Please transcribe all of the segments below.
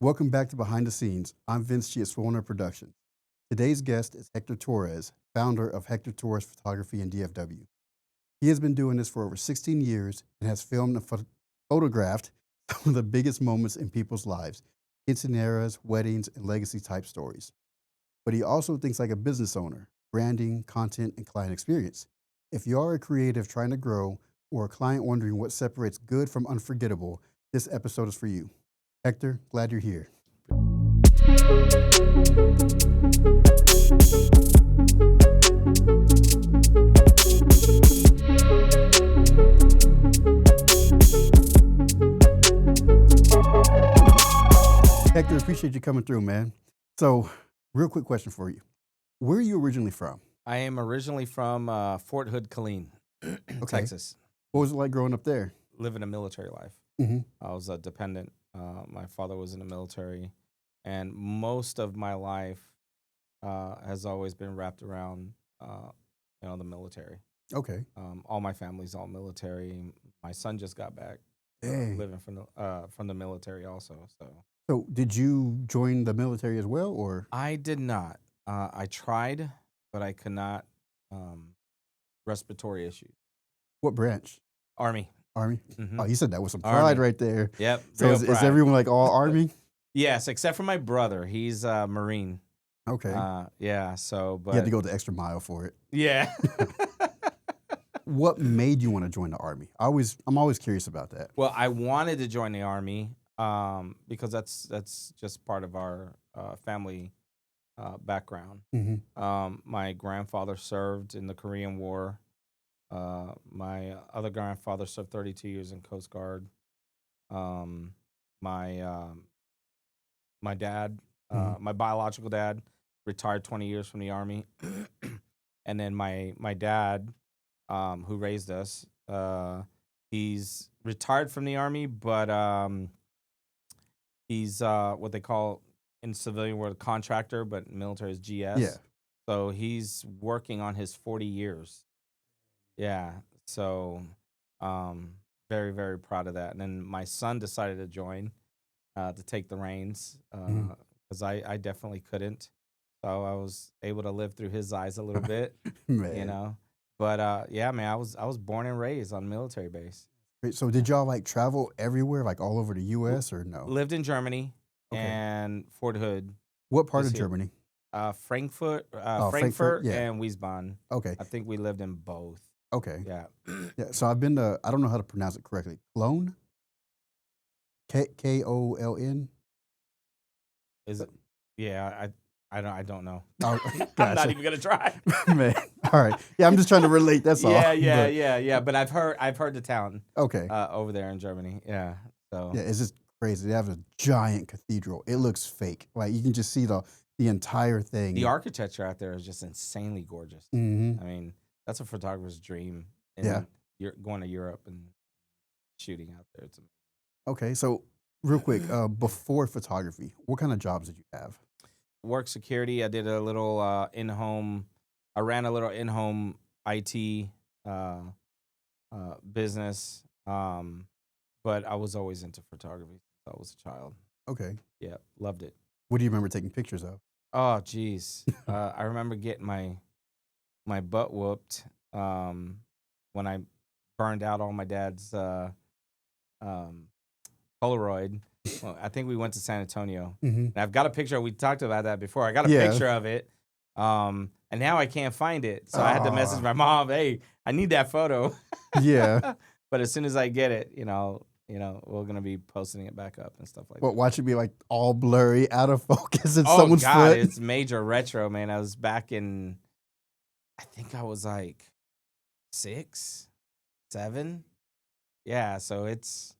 Welcome back to Behind the Scenes. I'm Vince G at SwoleNerd Productions. Today's guest is Hector Torres, founder of Hector Torres Photography in DFW. He has been doing this for over 16 years and has filmed and photographed some of the biggest moments in people's lives, quinceaneras, weddings, and legacy type stories. But he also thinks like a business owner, branding, content, and client experience. If you are a creative trying to grow or a client wondering what separates good from unforgettable, this episode is for you. Hector, glad you're here. Hector, appreciate you coming through, man. So, real quick question for you. Where are you originally from? I am originally from Fort Hood, Killeen, Okay. Texas. What was it like growing up there? Living a military life. Mm-hmm. I was a dependent. My father was in the military, and most of my life has always been wrapped around, the military. Okay. All my family's all military. My son just got back, Dang. living from the military also. So, did you join the military as well, or? I did not. I tried, but I could not. Respiratory issues. What branch? Army. Army? Mm-hmm. Oh, you said that with some pride Army. right there. Yep. So, is everyone like all Army? Yes, except for my brother. He's a Marine. Okay. Yeah. So, but You had to go the extra mile for it. yeah. What made you want to join the Army? I'm always curious about that. Well, I wanted to join the Army because that's just part of our family background. Mm-hmm. My grandfather served in the Korean War. My other grandfather served 32 years in Coast Guard. My dad, my biological dad, retired 20 years from the Army, and then my dad, who raised us, he's retired from the Army, but he's what they call in civilian world a contractor, but military is GS. Yeah. So he's working on his 40 years. Yeah. So very, very proud of that. And then my son decided to join to take the reins because I definitely couldn't. So I was able to live through his eyes a little bit, Man. But yeah, man, I was born and raised on a military base. Great. So, did y'all like travel everywhere, like all over the U.S. or no? Lived in Germany and Fort Hood. What part of here. Germany? Frankfurt, Frankfurt, yeah. and Wiesbaden. Okay. I think we lived in both. Okay. Yeah. Yeah. So I've been to. I don't know how to pronounce it correctly. Cologne. Koln. Is it? Yeah, I don't know. Oh, I'm not even gonna try. Man. All right. Yeah, I'm just trying to relate. That's all. Yeah. But I've heard the town. Okay. Over there in Germany. Yeah. So yeah, it's just crazy. They have a giant cathedral. It looks fake. Like you can just see the entire thing. The architecture out there is just insanely gorgeous. Mm-hmm. I mean, that's a photographer's dream. Yeah. You're going to Europe and shooting out there. It's amazing. Okay. So real quick, before photography, what kind of jobs did you have? Work security. I did a little in-home. I ran a little in-home IT business, but I was always into photography since I was a child. Okay. Yeah, loved it. What do you remember taking pictures of? Oh, geez. I remember getting my butt whooped when I burned out all my dad's Polaroid. Well, I think we went to San Antonio. Mm-hmm. And I've got a picture. We talked about that before. I got a picture of it. And now I can't find it. So I had to message my mom, hey, I need that photo. Yeah. But as soon as I get it, we're going to be posting it back up and stuff like that. But watch it be like all blurry, out of focus in Oh, someone's God, foot. it's major retro, man. I was back in, I think I was like 6, 7. Yeah, so it's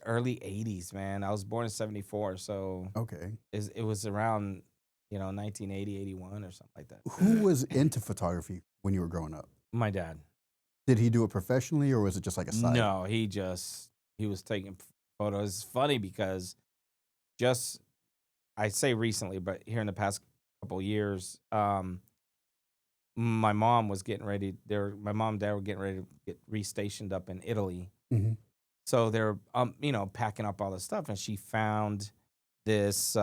early 80s, man. I was born in 74, so Okay. it was around, 1980, 81 or something like that. Who was into photography when you were growing up? My dad. Did he do it professionally or was it just like a side? No, he was taking photos. It's funny because I say recently, but here in the past couple years, my mom was getting ready. My mom and dad were getting ready to get restationed up in Italy. Mm-hmm. So they're, packing up all this stuff, and she found this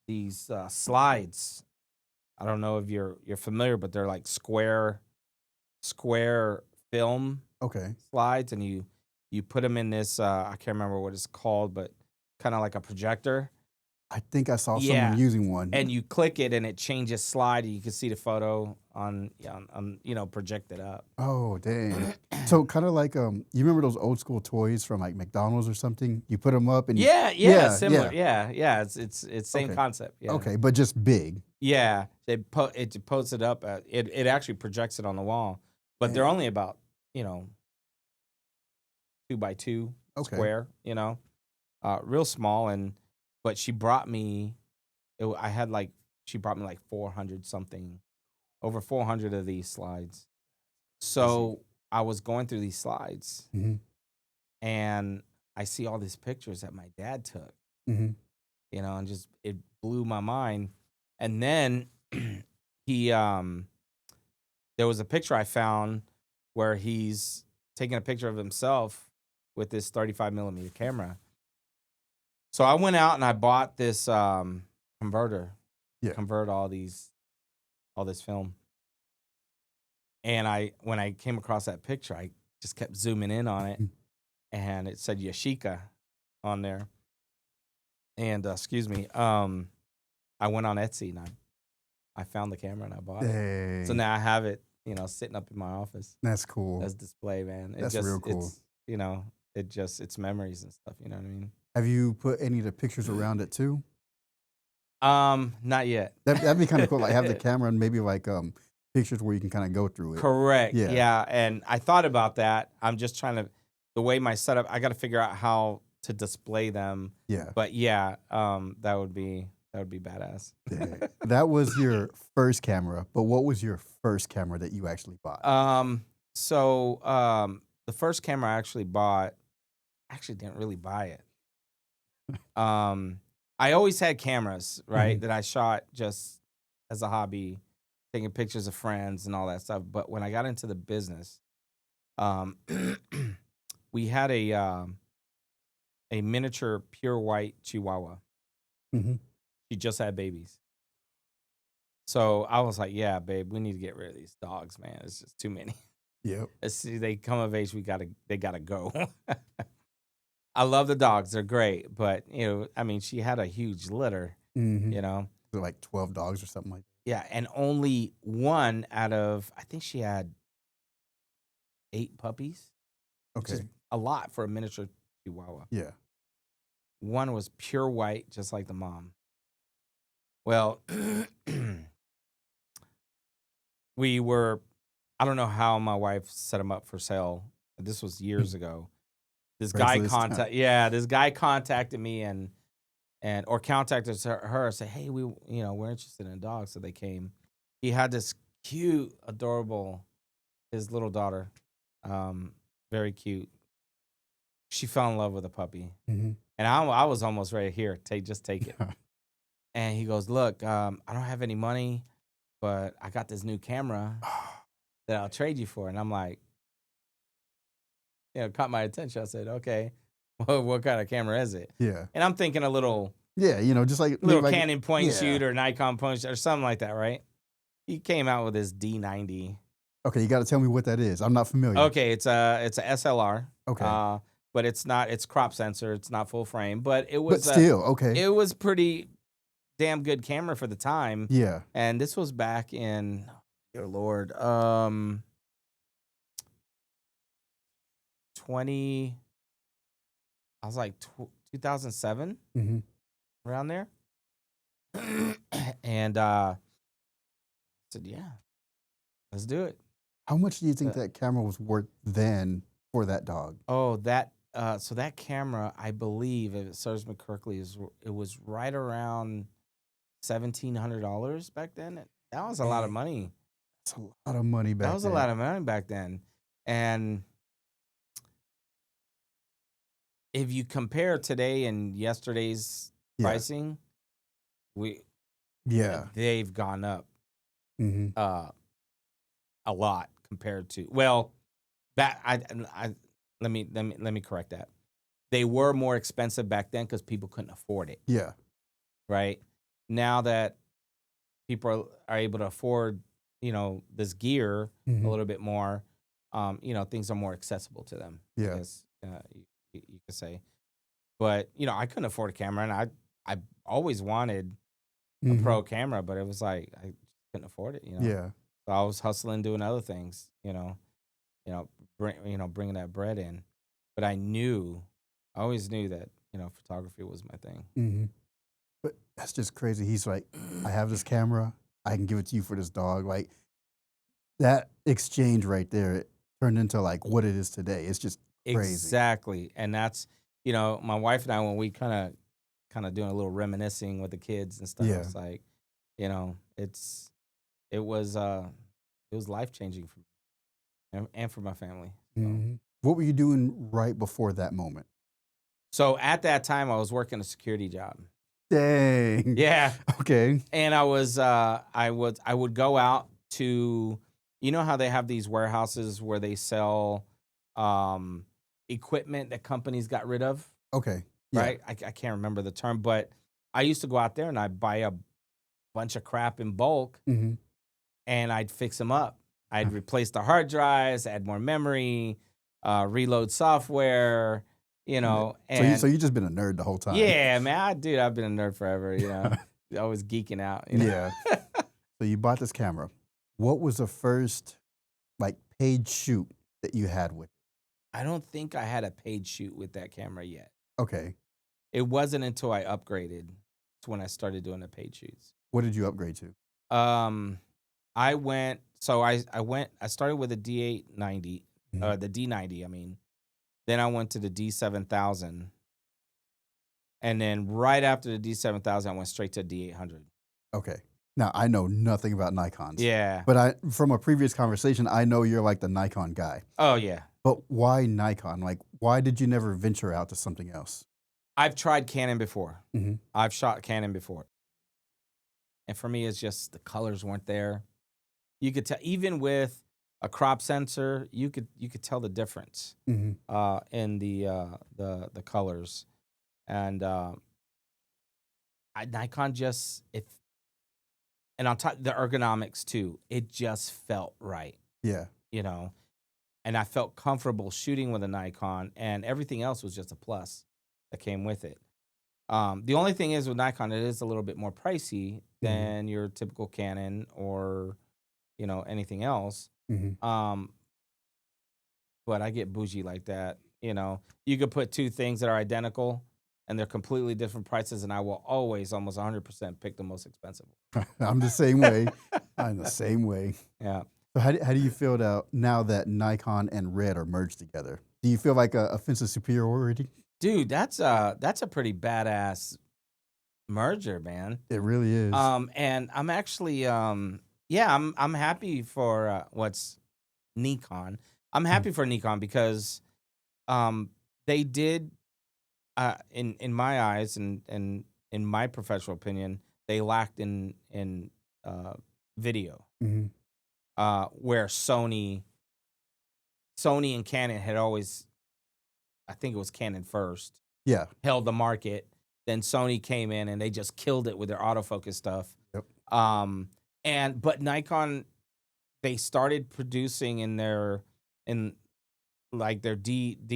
these slides. I don't know if you're familiar, but they're like square film Okay. slides, and you put them in this. I can't remember what it's called, but kind of like a projector. I think I saw someone Yeah, using one. and you click it, and it changes slide, and you can see the photo on projected up. Oh, dang. So kind of like you remember those old school toys from like McDonald's or something? You put them up and Similar. Yeah. It's same Okay. concept. Yeah. Okay, but just big. Yeah, it posts it up. It actually projects it on the wall, but they're Dang. only about 2x2 Okay. square. Real small. But she brought me. She brought me like 400 something, over 400 of these slides. So I was going through these slides, Mm-hmm. and I see all these pictures that my dad took. Mm-hmm. And just it blew my mind. And then he there was a picture I found where he's taking a picture of himself with this 35 millimeter camera. So I went out and I bought this converter, Yeah. convert all this film. And when I came across that picture, I just kept zooming in on it, and it said Yashica on there. And excuse me, I went on Etsy and I found the camera and I bought it. So now I have it, sitting up in my office. That's cool. As display, man. That's real cool. It's memories and stuff. You know what I mean? Have you put any of the pictures around it too? Not yet. That'd be kind of cool. Like have the camera and maybe like pictures where you can kind of go through it. Correct. Yeah. Yeah. And I thought about that. I'm just trying to, the way my setup, I got to figure out how to display them. Yeah. But yeah, that would be badass. Yeah. That was your first camera, but what was your first camera that you actually bought? The first camera I actually bought, didn't really buy it. I always had cameras, right, that I shot just as a hobby, taking pictures of friends and all that stuff. But when I got into the business, we had a miniature pure white Chihuahua. Mm-hmm. She just had babies. So I was like, yeah, babe, we need to get rid of these dogs, man. It's just too many. Yep. They come of age, they gotta go. I love the dogs; they're great, but she had a huge litter. Mm-hmm. Like 12 dogs or something like that. Yeah, and only one out of, I think she had 8 puppies. Okay. Which is a lot for a miniature Chihuahua. Yeah. One was pure white, just like the mom. Well, I don't know how my wife set them up for sale. This was years ago. This guy contacted me or contacted her and said, "Hey, we're interested in dogs." So they came. He had this cute, adorable, his little daughter, very cute. She fell in love with a puppy, and I was almost ready. Here, take it. And he goes, "Look, I don't have any money, but I got this new camera that I'll trade you for." And I'm like, caught my attention. I said, "Okay, well, what kind of camera is it?" Yeah. And I'm thinking a little, just like little like, Canon point shoot or Nikon point shoot or something like that, right? He came out with his D90. Okay, you got to tell me what that is. I'm not familiar. Okay, it's a SLR. Okay. But it's crop sensor. It's not full frame, but it was. But still, okay. It was pretty damn good camera for the time. Yeah. And this was back in, dear Lord, 20. I was like 2007, around there. And I said, "Yeah, let's do it." How much do you think that camera was worth then for that dog? Oh, so that camera, I believe, if it serves me correctly, it was right around $1,700 back then. That was a lot of money. That's a lot of money back then. That was a lot of money back then. And if you compare today and yesterday's pricing, they've gone up a lot compared to, well, that let me correct that. they were more expensive back then because people couldn't afford it. Yeah. Right now that people are able to afford, this gear a little bit more, things are more accessible to them. I Yeah. guess you could say. But I couldn't afford a camera, and I always wanted a pro camera, but it was like I couldn't afford it. Yeah. So I was hustling, doing other things. Bringing that bread in. But I always knew that photography was my thing. But that's just crazy. He's like, I have this camera. I can give it to you for this dog. Like that exchange right there it turned into like what it is today. It's just crazy. Exactly, and that's my wife and I, when we kind of doing a little reminiscing with the kids and stuff. Yeah. It's like, it was life changing for me and for my family. What were you doing right before that moment? So at that time, I was working a security job. Dang. Yeah. Okay. And I would go out to, how they have these warehouses where they sell equipment that companies got rid of. Okay. Yeah. Right. I can't remember the term, but I used to go out there and I'd buy a bunch of crap in bulk and I'd fix them up. I'd replace the hard drives, add more memory, reload software, And so you just been a nerd the whole time. Yeah, man. I've been a nerd forever, always geeking out. Yeah. So you bought this camera. What was the first like paid shoot that you had with it? I don't think I had a paid shoot with that camera yet. Okay. It wasn't until I upgraded when I started doing the paid shoots. What did you upgrade to? I started with a D890, the D90, I mean. Then I went to the D7000. And then right after the D7000, I went straight to D800. Okay. Now, I know nothing about Nikons. Yeah. But from a previous conversation, I know you're like the Nikon guy. Oh, yeah. But why Nikon? Like, why did you never venture out to something else? I've tried Canon before. I've shot Canon before. And for me, it's just the colors weren't there. You could tell, even with a crop sensor, you could tell the difference in the colors. And Nikon and on top the ergonomics too, it just felt right. Yeah. And I felt comfortable shooting with a Nikon, and everything else was just a plus that came with it. The only thing is with Nikon, it is a little bit more pricey than your typical Canon or anything else. But I get bougie like that. You could put two things that are identical and they're completely different prices, and I will always, almost 100%, pick the most expensive one. I'm the same way. I'm the same way. Yeah. So how do you feel now that Nikon and Red are merged together? Do you feel like a sense of superiority? Dude, that's a pretty badass merger, man. It really is. And I'm actually, I'm happy for what's Nikon. I'm happy for Nikon because they did, in my eyes and in my professional opinion, they lacked in video. Where Sony and Canon had always, I think it was Canon first, held the market. Then Sony came in and they just killed it with their autofocus stuff. Yep. But Nikon, they started producing in their D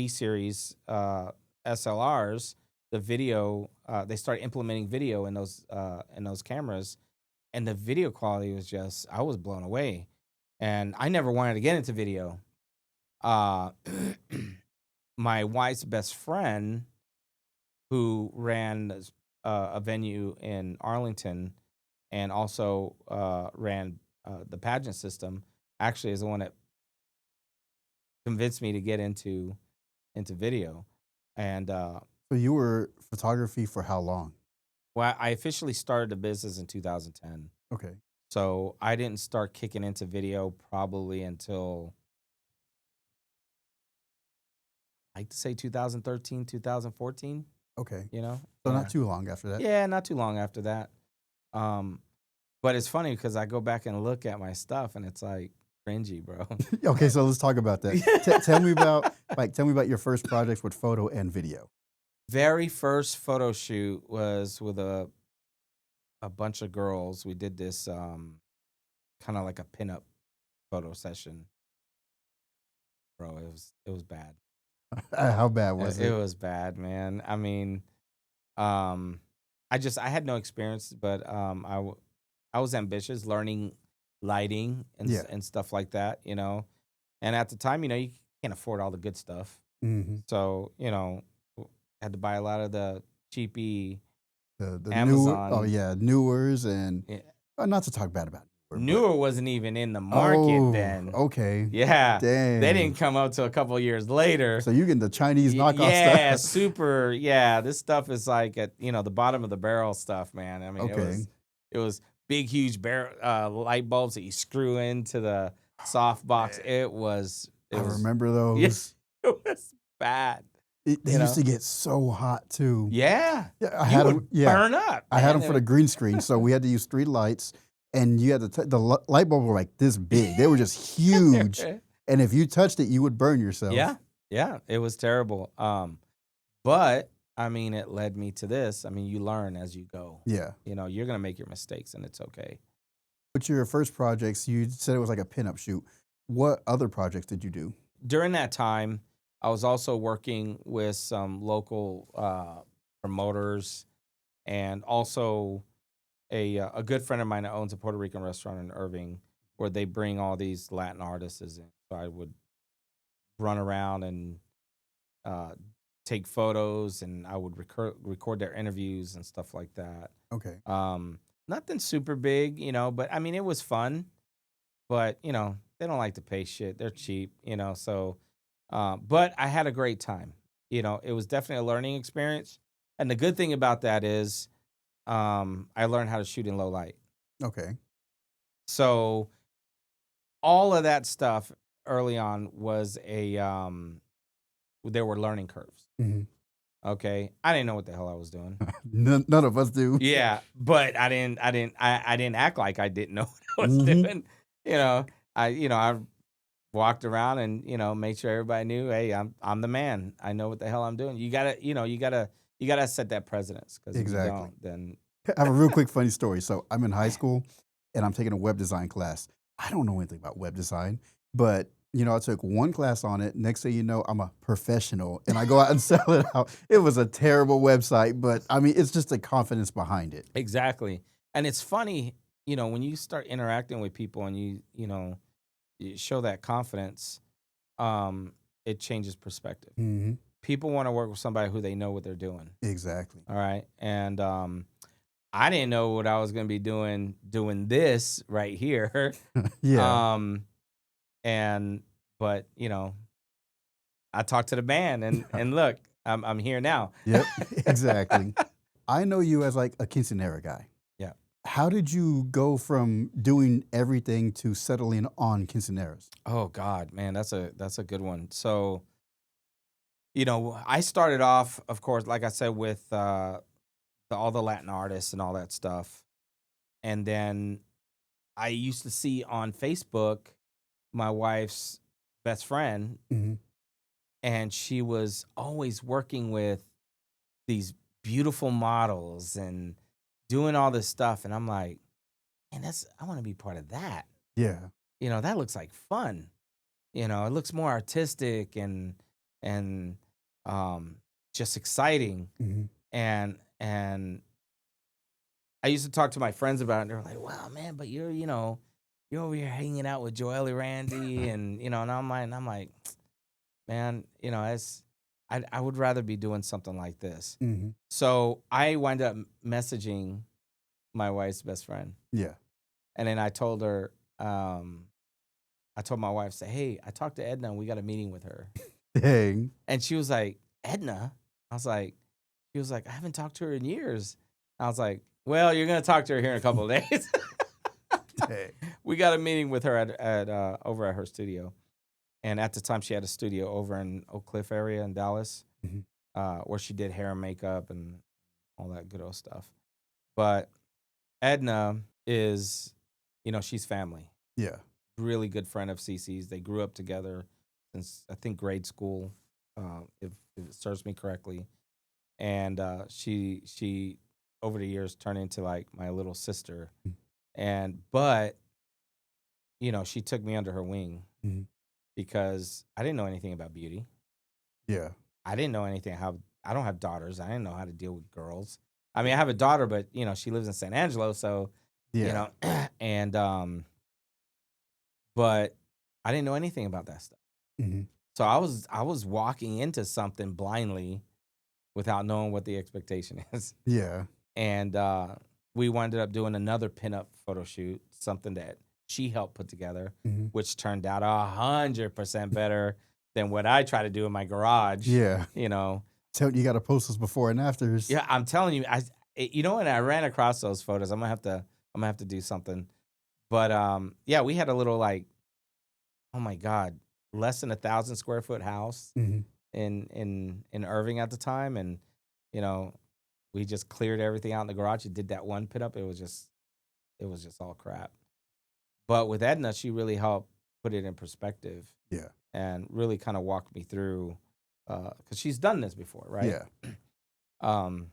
series SLRs, the video. They started implementing video in those cameras, and the video quality was just, I was blown away. And I never wanted to get into video. My wife's best friend, who ran a venue in Arlington and also ran the pageant system, actually is the one that convinced me to get into video. And so you were photography for how long? Well, I officially started the business in 2010. Okay. So I didn't start kicking into video probably until, I like to say 2013, 2014. Okay. So not too long after that. Yeah, not too long after that. But it's funny because I go back and look at my stuff and it's like cringy, bro. Okay, so let's talk about that. Tell me about your first projects with photo and video. Very first photo shoot was with a bunch of girls. We did this kind of like a pinup photo session, bro. It was bad. How bad was It it? was bad, man. I mean, um, I had no experience, but I was ambitious, learning lighting Yeah. and stuff like that, And at the time, you can't afford all the good stuff, Hmm. so had to buy a lot of the cheapy The newer, oh Amazon. yeah, newers and eh, not to talk bad about newer, but Newer wasn't even in the market oh, then. okay, Yeah, they didn't dang. come out till a couple of years later. So you getting the Chinese knockoff Yeah, stuff? super. Yeah, this stuff is like at the bottom of the barrel stuff, man. I mean, it Okay, was it was big, huge light bulbs that you screw into the soft box. man, It I was remember yeah, those. it was bad. They used to get so hot too. Yeah, Yeah, I you had them. would Yeah, burn up, I had man. them for the green screen, so we had to use 3 lights, and you had to light bulbs were like this big. They were just huge, and if you touched it, you would burn Yeah, yourself. yeah, it was terrible. But I mean, it led me to this. I mean, you learn as you go. Yeah. You're gonna make your mistakes, and it's okay. With your first projects, you said it was like a pinup shoot. What other projects did you do? During that time, I was also working with some local promoters, and also a good friend of mine that owns a Puerto Rican restaurant in Irving, where they bring all these Latin artists in. So I would run around and uh, take photos, and I would record their interviews and stuff like that. Okay. Nothing super big, but I mean, it was fun. But they don't like to pay shit. They're cheap, So, but I had a great time. It was definitely a learning experience. And the good thing about that is, I learned how to shoot in low light. Okay. So all of that stuff early on was there were learning curves. Hmm. Okay, I didn't know what the hell I was doing. None of us do. Yeah, but I didn't act like I didn't know what I was Hmm. doing. You know, I walked around and made sure everybody knew, hey, I'm the man. I know what the hell I'm doing. You gotta set that precedence, because if you Exactly. don't, then I have a real quick funny story. So I'm in high school and I'm taking a web design class. I don't know anything about web design, but I took one class on it. Next thing you know, I'm a professional and I go out and sell it out. It was a terrible website, but I mean, it's just the confidence behind it. exactly. And it's funny, when you start interacting with people and you show that confidence, um, it changes perspective. Hmm. People want to work with somebody who they know what they're doing. Exactly. All right, and I didn't know what I was going to be doing this right here. Yeah. um, and but I talked to the band, and look, I'm here now. Yep. Exactly. I know you as like a quinceanera guy. Yeah. How did you go from doing everything to settling on quinceaneras? Oh God, man, that's a good one. So I started off, of course, like I said, with all the Latin artists and all that stuff, and then I used to see on Facebook my wife's best friend, Hmm. and she was always working with these beautiful models and doing all this stuff, and I'm like, man, I want to be part of that. Yeah. That looks like fun. It looks more artistic and um just exciting. Hmm. And I used to talk to my friends about it, and they were like, "Wow, man, but you're over here hanging out with Joelle and Randy, and I'm like, man, I would rather be doing something like this." Hmm. So I wind up messaging my wife's best friend, Yeah. and then I told my wife, say, "Hey, I talked to Edna, and we got a meeting with her." Dang. And she was like, "Edna?" I was like, she was like, "I haven't talked to her in years." I was like, "Well, you're gonna talk to her here in a couple of days." Dang. We got a meeting with her at over at her studio, and at the time she had a studio over in Oak Cliff area in Dallas, Hmm. where she did hair and makeup and all that good old stuff. But Edna is, she's family. Yeah. Really good friend of Cece's. They grew up together since I think grade school, if it serves me correctly. and she over the years turned into like my little sister. But she took me under her wing Mhm. because I didn't know anything about beauty. Yeah. I didn't know anything how I don't have daughters. I didn't know how to deal with girls. I mean, I have a daughter, but she lives in San Angelo, so you Yeah. know, and but I didn't know anything about that stuff. Mhm. So I was walking into something blindly without knowing what the expectation is. Yeah. And we wound up doing another pinup photo shoot, something that she helped put together, Mhm. which turned out 100% better than what I try to do in my garage. Yeah. You know, You got to post those before and afters. yeah, I'm telling you, when I ran across those photos, I'm gonna have to do something. But yeah, we had a little like, oh my god, less than 1,000 square foot house Mhm. in Irving at the time, and you know, we just cleared everything out in the garage and did that one pit up. It was just all crap. But with Edna, she really helped put it in perspective Yeah. and really kind of walked me through because she's done this before, right? Yeah. Um,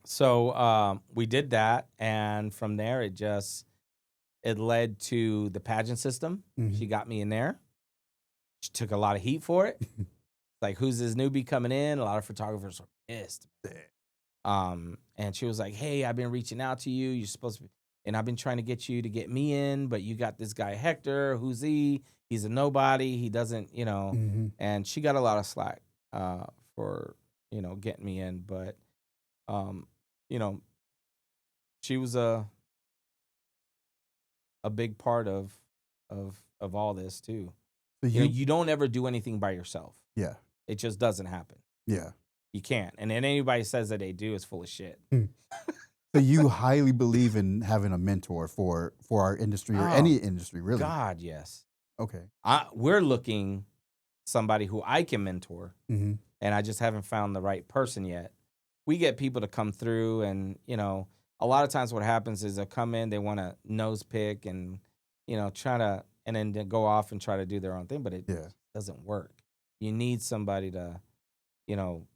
so we did that, and from there it led to the pageant system. Mhm. She got me in there. She took a lot of heat for it. Like, who's this newbie coming in? A lot of photographers were pissed. And she was like, "Hey, I've been reaching out to you. You're supposed to be, and I've been trying to get you to get me in, but you got this guy Hector. Who's he? He's a nobody. He doesn't." Mhm. And she got a lot of slack for getting me in, but um, you know, she was a big part of all this too. So You don't ever do anything by yourself. yeah. It just doesn't happen. Yeah. You can't. And then anybody says that they do is full of shit. Mm. So you highly believe in having a mentor for our industry or Oh any industry, really? God, yes. Okay. We're looking somebody who I can mentor, Mhm. and I just haven't found the right person yet. We get people to come through, and a lot of times what happens is they come in, they want to nose pick and try to, and then they go off and try to do their own thing, but it Yeah. doesn't work. You need somebody to, you know,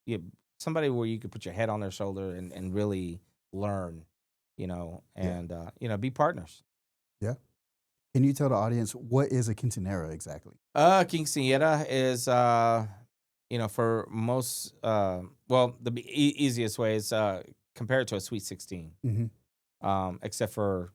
you, somebody where you could put your head on their shoulder and really learn, Yeah. and be partners. Yeah. Can you tell the audience what is a quinceanera exactly? Quinceanera is, for most, well, the easiest way is compare it to a Sweet 16, Mhm. except for,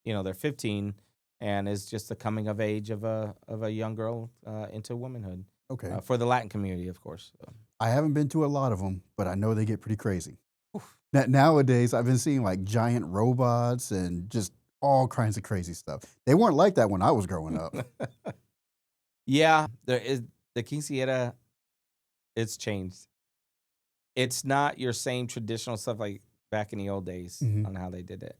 they're 15 and is just the coming of age of a young girl into womanhood Okay. for the Latin community, of course. So. I haven't been to a lot of them, but I know they get pretty crazy. Oof. Nowadays, I've been seeing like giant robots and just all kinds of crazy stuff. They weren't like that when I was growing up. Yeah, there is the Quinceanera. It's changed. It's not your same traditional stuff like back in the old days Mhm. on how they did it.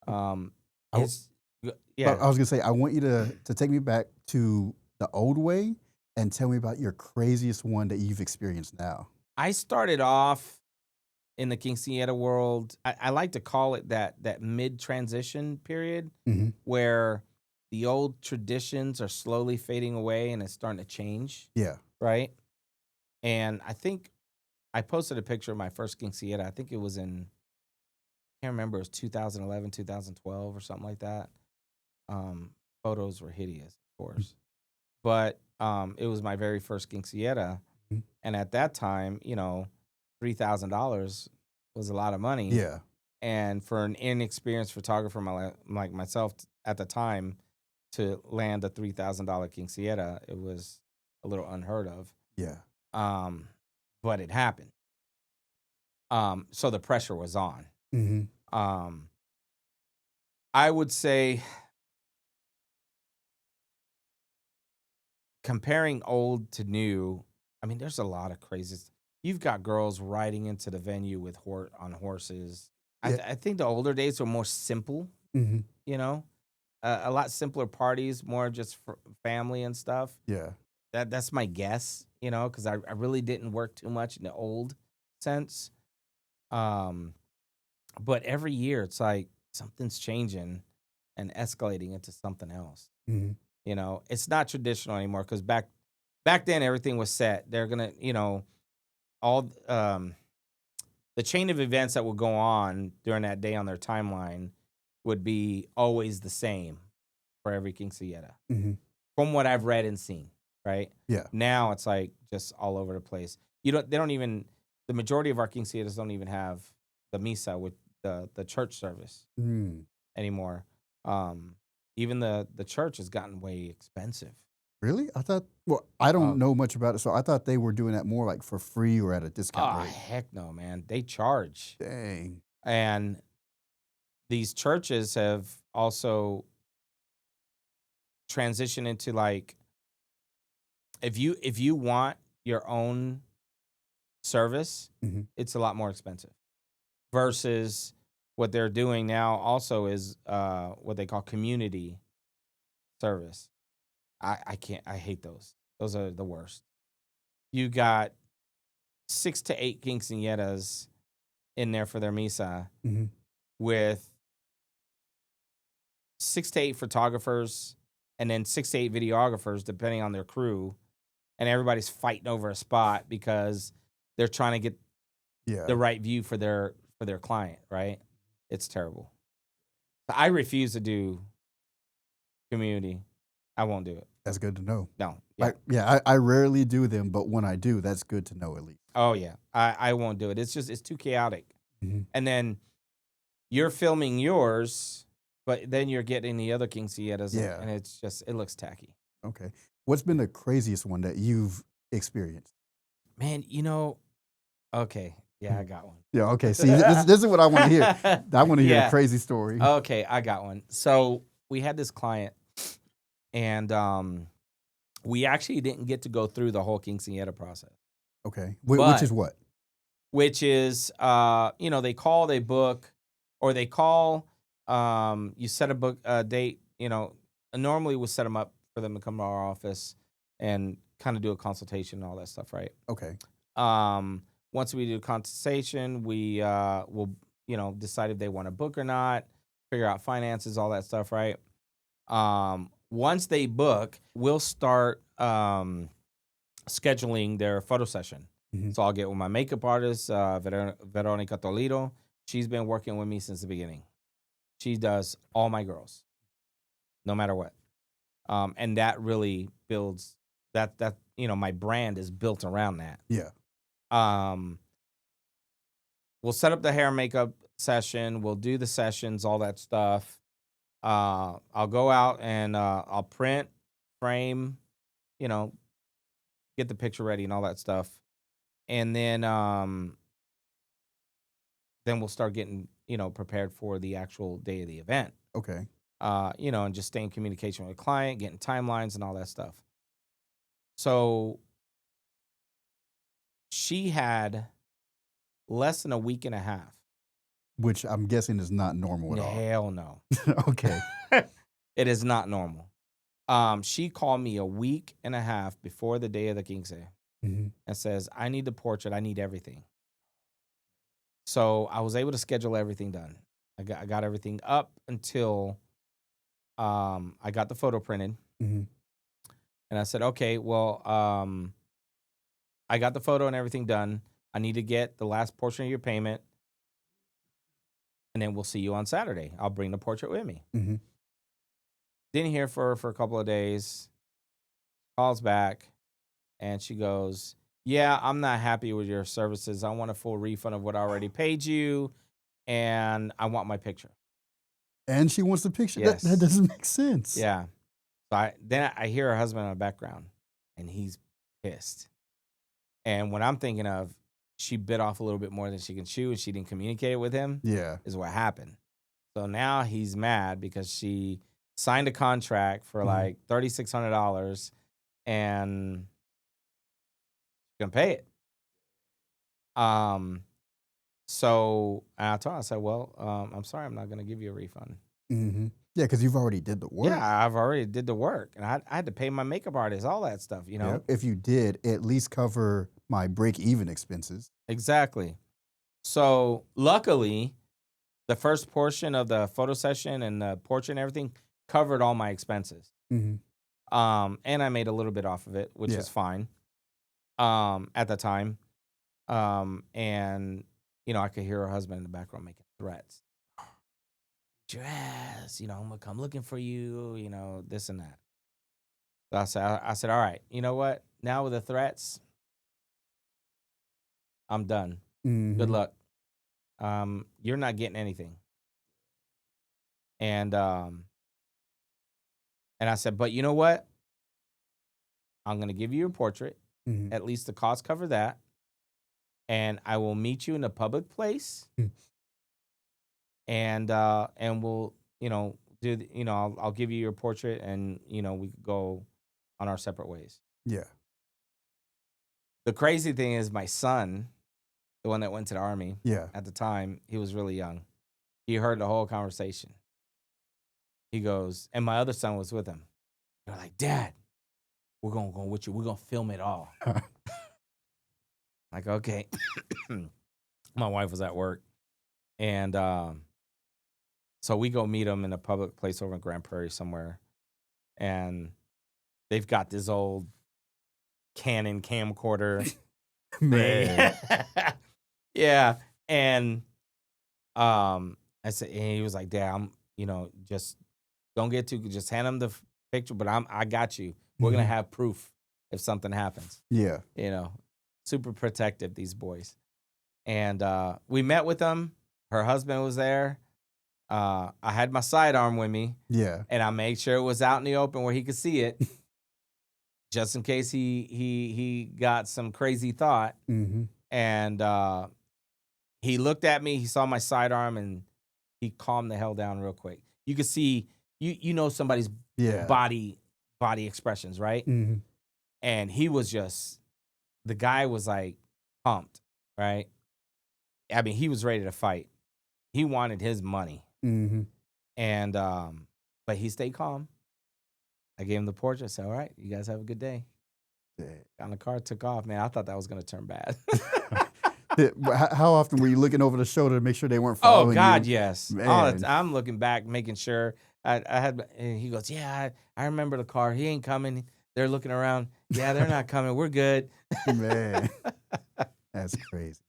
Um, I w it's But yeah. I was gonna say, I want you to take me back to the old way and tell me about your craziest one that you've experienced now. I started off in the quinceañera world. I like to call it that mid transition period Mhm. where the old traditions are slowly fading away and it's starting to change, Yeah. right? And I think I posted a picture of my first quinceañera. I think it was in, I can't remember, it was 2011, 2012 or something like that. Um, Photos were hideous, of course, but it was my very first quinceañera. Mhm. And at that time, $3,000 was a lot of money. Yeah. And for an inexperienced photographer like myself at the time, to land a $3,000 quinceañera, it was a little unheard of. Yeah. Um, but it happened. So the pressure was on. Mhm. Um, I would say comparing old to new, I mean, there's a lot of crazy. You've got girls riding into the venue with on horses. Yeah. I think the older days were more simple, Mhm. you know, a lot simpler parties, more just for family and stuff. Yeah. That's my guess, because I really didn't work too much in the old sense. Um, but every year it's like something's changing and escalating into something else. Mhm. It's not traditional anymore because back then everything was set. They're gonna, all the chain of events that would go on during that day on their timeline would be always the same for every quinceañera, from what I've read and seen. Right? Yeah. Now it's like just all over the place. They don't even. The majority of our quinceañeras don't even have the misa with the church service anymore. Even the church has gotten way expensive. Really? I thought. Well, I don't know much about it, so I thought they were doing that more like for free or at a discount rate. Heck no, man! They charge. Dang. And these churches have also transitioned into like, if you want your own service, it's a lot more expensive. Versus what they're doing now also is what they call community service. I can't. I hate those. Those are the worst. You got 6 to 8 quinceañeras in there for their misa with 6 to 8 photographers and then 6 to 8 videographers, depending on their crew, and everybody's fighting over a spot because they're trying to get the right view for their client. Right? It's terrible. I refuse to do community. I won't do it. That's good to know. No. Yeah. I rarely do them, but when I do, that's good to know at least. Oh yeah. I won't do it. It's too chaotic. And then you're filming yours, but then you're getting the other quinceañeras, and it looks tacky. Okay. What's been the craziest one that you've experienced? Man, okay. Yeah, I got one. Yeah, okay. See, this is what I want to hear. I want to hear a crazy story. Okay, I got one. So we had this client, and we actually didn't get to go through the whole quinceañera process. Okay. Which is what? Which is, they call, they book, or they call, you set a book date, normally we'll set them up for them to come to our office and kind of do a consultation and all that stuff, right? Okay. Once we do a consultation, we will, decide if they want to book or not, figure out finances, all that stuff, right? Once they book, we'll start scheduling their photo session. So I'll get with my makeup artist, Veronica Toledo. She's been working with me since the beginning. She does all my girls, no matter what. And that really builds that my brand is built around that. Yeah. We'll set up the hair and makeup session. We'll do the sessions, all that stuff. I'll go out and I'll print, frame, get the picture ready and all that stuff. And then we'll start getting, prepared for the actual day of the event. Okay. And just stay in communication with the client, getting timelines and all that stuff. So she had less than a week and a half. Which I'm guessing is not normal at all. Hell no. Okay. It is not normal. She called me a week and a half before the day of the quince and says, I need the portrait. I need everything. So I was able to schedule everything done. I got everything up until I got the photo printed. And I said, okay, well, I got the photo and everything done. I need to get the last portion of your payment. And then we'll see you on Saturday. I'll bring the portrait with me. Didn't hear for a couple of days. Calls back. And she goes, yeah, I'm not happy with your services. I want a full refund of what I already paid you. And I want my picture. And she wants the picture? Yes. That doesn't make sense. Yeah. So I hear her husband in the background. And he's pissed. And what I'm thinking of, she bit off a little bit more than she can chew, and she didn't communicate with him. Yeah. Is what happened. So now he's mad because she signed a contract for like $3,600 and she's going to pay it. So I told her, I said, well, I'm sorry, I'm not going to give you a refund. Yeah, because you've already did the work. Yeah, I've already did the work. And I had to pay my makeup artist, all that stuff, Yeah. If you did, at least cover my break-even expenses. Exactly. So luckily, the first portion of the photo session and the portrait and everything covered all my expenses. And I made a little bit off of it, which is fine at the time. And I could hear her husband in the background making threats. Your ass, I'm gonna come looking for you, this and that. So I said, all right, you know what? Now with the threats, I'm done. Good Mm-hmm. luck. You're not getting anything. And I said, but you know what? I'm gonna give you your portrait. Mm-hmm. At least the cost cover that. And I will meet you in a public place, and we'll, I'll give you your portrait, and we could go on our separate ways. Yeah. The crazy thing is my son, the one that went to the army Yeah. at the time, he was really young. He heard the whole conversation. He goes, and my other son was with him. They're like, Dad, we're gonna go with you. We're gonna film it all. Like, okay. My wife was at work, and so we go meet him in a public place over in Grand Prairie somewhere, and they've got this old Canon camcorder thing. Man. Yeah, and I said, and he was like, Dad, just don't get too, just hand him the picture, but I got you. We're gonna Mhm. have proof if something happens. Yeah. Super protective, these boys. And we met with them. Her husband was there. I had my sidearm with me, Yeah. and I made sure it was out in the open where he could see it, just in case he got some crazy thought. Mm-hmm. And he looked at me. He saw my sidearm, and he calmed the hell down real quick. You could see somebody's Yeah. body expressions, right? Mm-hmm. And he was the guy was like pumped, right? I mean, he was ready to fight. He wanted his money. Mm-hmm. And but he stayed calm. I gave him the portrait. I said, all right, you guys have a good day. Yeah. Got in the car, took off. Man, I thought that was gonna turn bad. How often were you looking over the shoulder to make sure they weren't Oh following God, you? yes. All the Man. I'm looking back, making sure I had. And he goes, yeah, I remember the car. He ain't coming. They're looking around. Yeah, they're not coming. We're good. Man. That's crazy.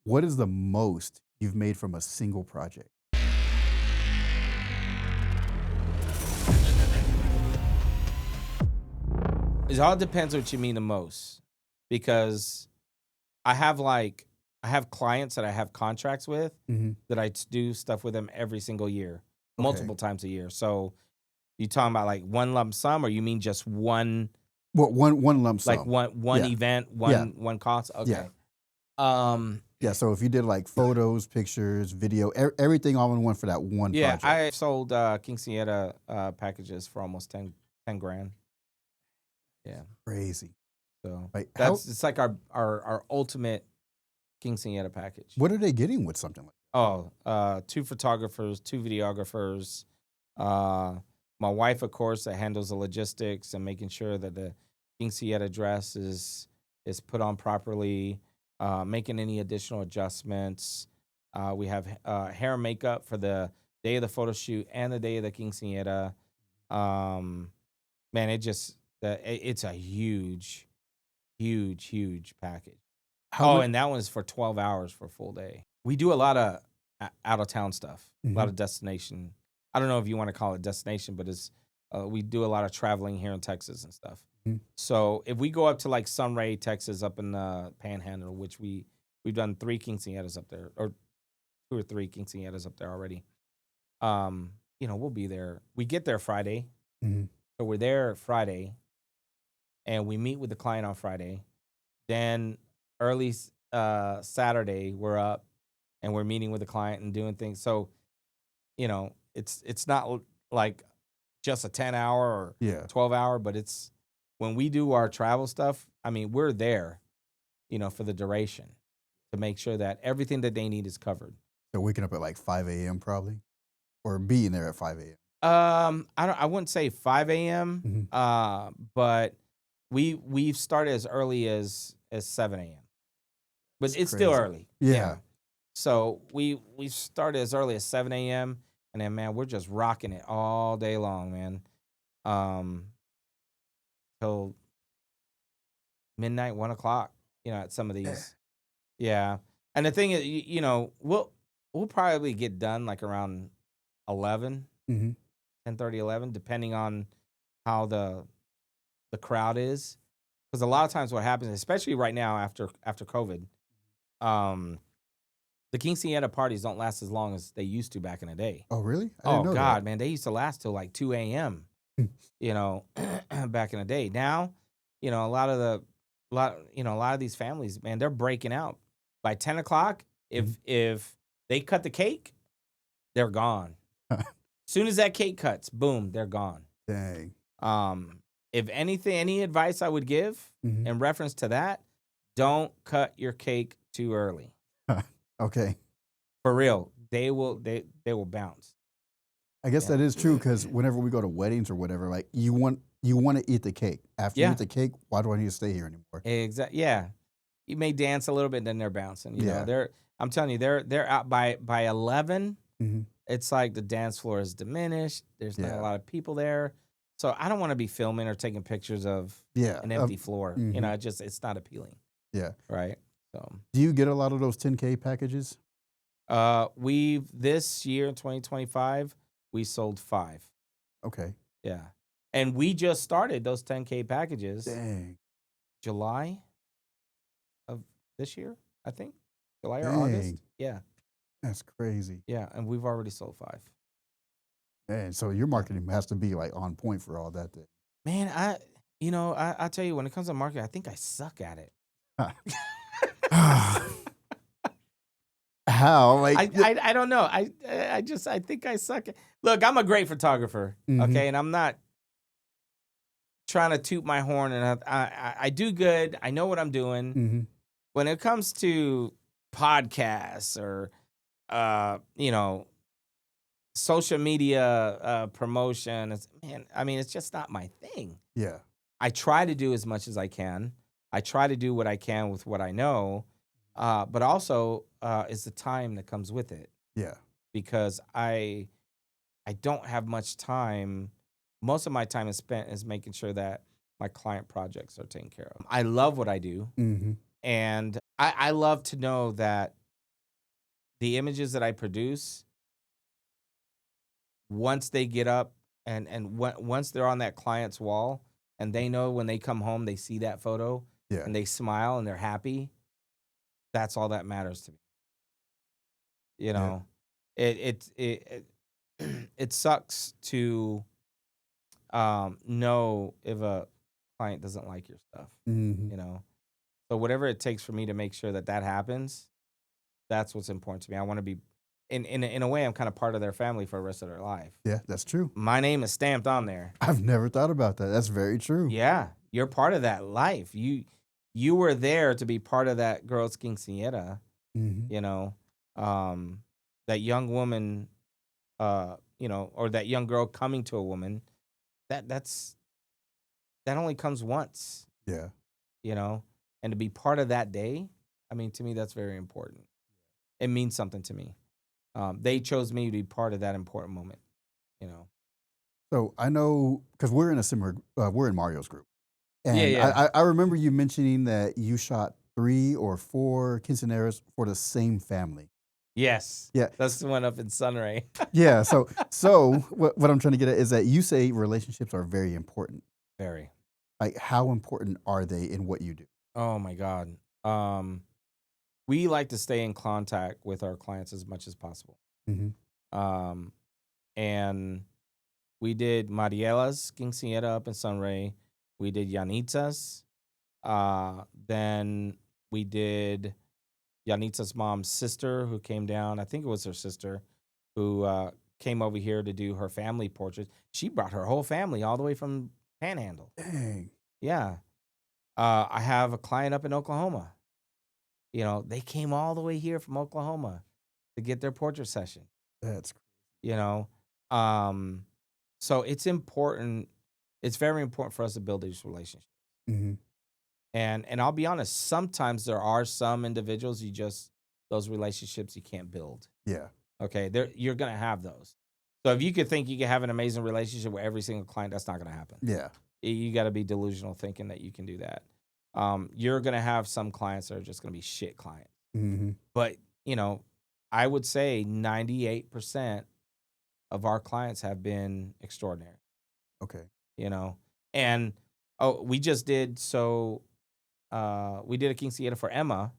What is the most you've made from a single project? It all depends what you mean the most, because I have clients that I have contracts with Mm-hmm. that do stuff with them every single year, Okay. multiple times a year. So you talking about like one lump sum, or you mean just one, Well, one lump sum. like one Yeah. event, Yeah. one cost? Okay. Yeah. Um, Yeah. So if you did like photos, pictures, video, everything all in one for that one yeah, project. I sold Quinceanera packages for almost 10 grand. Yeah. Crazy. So Like it's like our ultimate Quinceanera package. what are they getting with something like Oh, 2 photographers, 2 videographers. Uh, my wife, of course, that handles the logistics and making sure that the quinceañera dress is put on properly, making any additional adjustments. We have hair and makeup for the day of the photo shoot and the day of the quinceañera. Man, it's a huge, huge, huge package. how Oh, much? and that one's for 12 hours for a full day. We do a lot of out of town stuff, a lot Mhm. of destination. I don't know if you want to call it destination, but we do a lot of traveling here in Texas and stuff. Mhm. So if we go up to like Sunray, Texas, up in the Panhandle, which we've done 3 quinceañeras up there, or 2 or 3 quinceañeras up there already. We'll be there. We get there Friday, Mhm. so we're there Friday, and we meet with the client on Friday. Then early Saturday, we're up and we're meeting with the client and doing things. So, it's not like just a 10-hour or Yeah. 12-hour, but it's when we do our travel stuff, I mean, we're there, for the duration to make sure that everything that they need is covered. So waking up at like 5 a.m. probably, or being there at 5 a.m. I wouldn't say 5 a.m. Mhm. But we've started as early as 7 a.m. But It's it's still crazy. early. Yeah. So we started as early as 7 a.m. and then, man, we're just rocking it all day long, man. Till midnight, 1 o'clock. At some of Yeah. these. Yeah. And the thing is, we'll probably get done like around 11, Hmm. 10:30, 11, depending on how the crowd is. Because a lot of times what happens, especially right now after COVID, um, the quinceanera parties don't last as long as they used to back in the day. Oh, really? I didn't Oh know that. God, man, they used to last till like 2 a.m. You know, back in the day. Now, a lot of a lot of these families, man, they're breaking out by 10 o'clock. If Mhm. if they cut the cake, they're gone. Soon as that cake cuts, boom, they're gone. Dang. Um, if anything, any advice I would give Hmm. in reference to that, don't cut your cake too early. Okay. For real, they will bounce. I guess Yeah. that is true because whenever we go to weddings or whatever, like you want to eat the cake. After you Yeah. eat the cake, why do I need to stay here anymore? Exactly. Yeah. You may dance a little bit, then they're bouncing. Yeah. I'm telling you, they're out by 11. Hmm. It's like the dance floor is diminished. There's not a Yeah. lot of people there, so I don't want to be filming or taking pictures of Yeah. an empty floor. Hmm. It's not appealing, Yeah. right? So, Do you get a lot of those 10K packages? we've this year in 2025 we sold 5. Okay. Yeah, and we just started those 10K packages Dang. July of this year, I think. July or Dang. August. Yeah. That's crazy. Yeah, and we've already sold 5. And so your Yeah. marketing has to be like on point for all that then. Man, I tell you, when it comes to marketing, I think I suck at it. How? Like, I don't know. I think I suck at. Look, I'm a great photographer, hmm. okay, and I'm not trying to toot my horn, and I do good. I know what I'm doing. Hmm. When it comes to podcasts or social media promotion, it's just not my thing. Yeah. I try to do as much as I can. I try to do what I can with what I know, but also it's the time that comes with it Yeah. because I don't have much time. Most of my time is spent is making sure that my client projects are taken care of. I love what I do, Hmm. and I love to know that the images that I produce, once they get up and once they're on that client's wall, and they know when they come home, they see that photo Yeah. and they smile and they're happy, that's all that matters to me. You Yeah. know, it sucks to know if a client doesn't like your stuff. Hmm. You know, so whatever it takes for me to make sure that that happens, that's what's important to me. I want to be in a way, I'm kind of part of their family for the rest of their life. Yeah. That's true. My name is stamped on there. I've never thought about that. That's very true. Yeah, you're part of that life. You were there to be part of that girl's quinceañera, Hmm. you know. Um that young woman or that young girl coming to a woman, that's that only comes once, Yeah. you know. And to be part of that day, to me that's very important. It means something to me. They chose me to be part of that important moment, you know. So I know because we're in a similar, we're in Mario's group. Yeah, And yeah. I remember you mentioning that you shot 3 or 4 quinceaneras for the same family. Yes. Yeah. That's the one up in Sunray. Yeah. So what I'm trying to get at is that you say relationships are very important. Very. Like, how important are they in what you do? Oh my God. Um, we like to stay in contact with our clients as much as possible. Mhm. Um, and we did Mariela's quinceañera up in Sunray. We did Yanitza's. Then we did Yanitza's mom's sister who came down. I think it was her sister who came over here to do her family portrait. She brought her whole family all the way from Panhandle. Dang. Yeah. I have a client up in Oklahoma. They came all the way here from Oklahoma to get their portrait session, That's you know? Um, so it's important. It's very important for us to build these relationships. mhm. And I'll be honest, sometimes there are some individuals those relationships you can't build. Yeah. Okay. You're gonna have those. So if you could think you could have an amazing relationship with every single client, that's not gonna happen. Yeah. You gotta be delusional thinking that you can do that. You're gonna have some clients that are just gonna be shit clients. Mm-hmm. But, you know, I would say 98% of our clients have been extraordinary, Okay. you know. And we just did we did a quinceañera for Emma,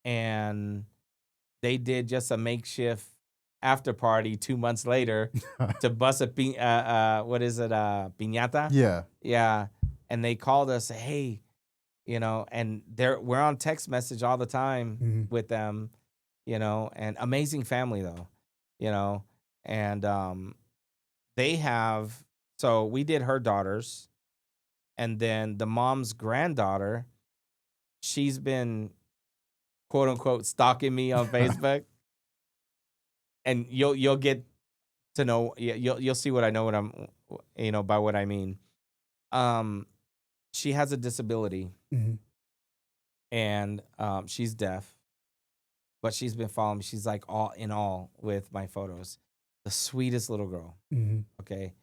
and they did just a makeshift after party 2 months later to bust a what is it, piñata? Yeah. Yeah, and they called us, "Hey," you know, and we're on text message all the time Mm-hmm. with them, you know, and amazing family though, you know, and they have so we did her daughters, and then the mom's granddaughter, she's been quote unquote stalking me on Facebook, and you'll get to know, you'll see what I know, what I'm, you know, by what I mean. Um, she has a disability, Mm-hmm. and she's deaf, but she's been following me. She's like all in all with my photos. The sweetest little girl. Mm-hmm. Okay.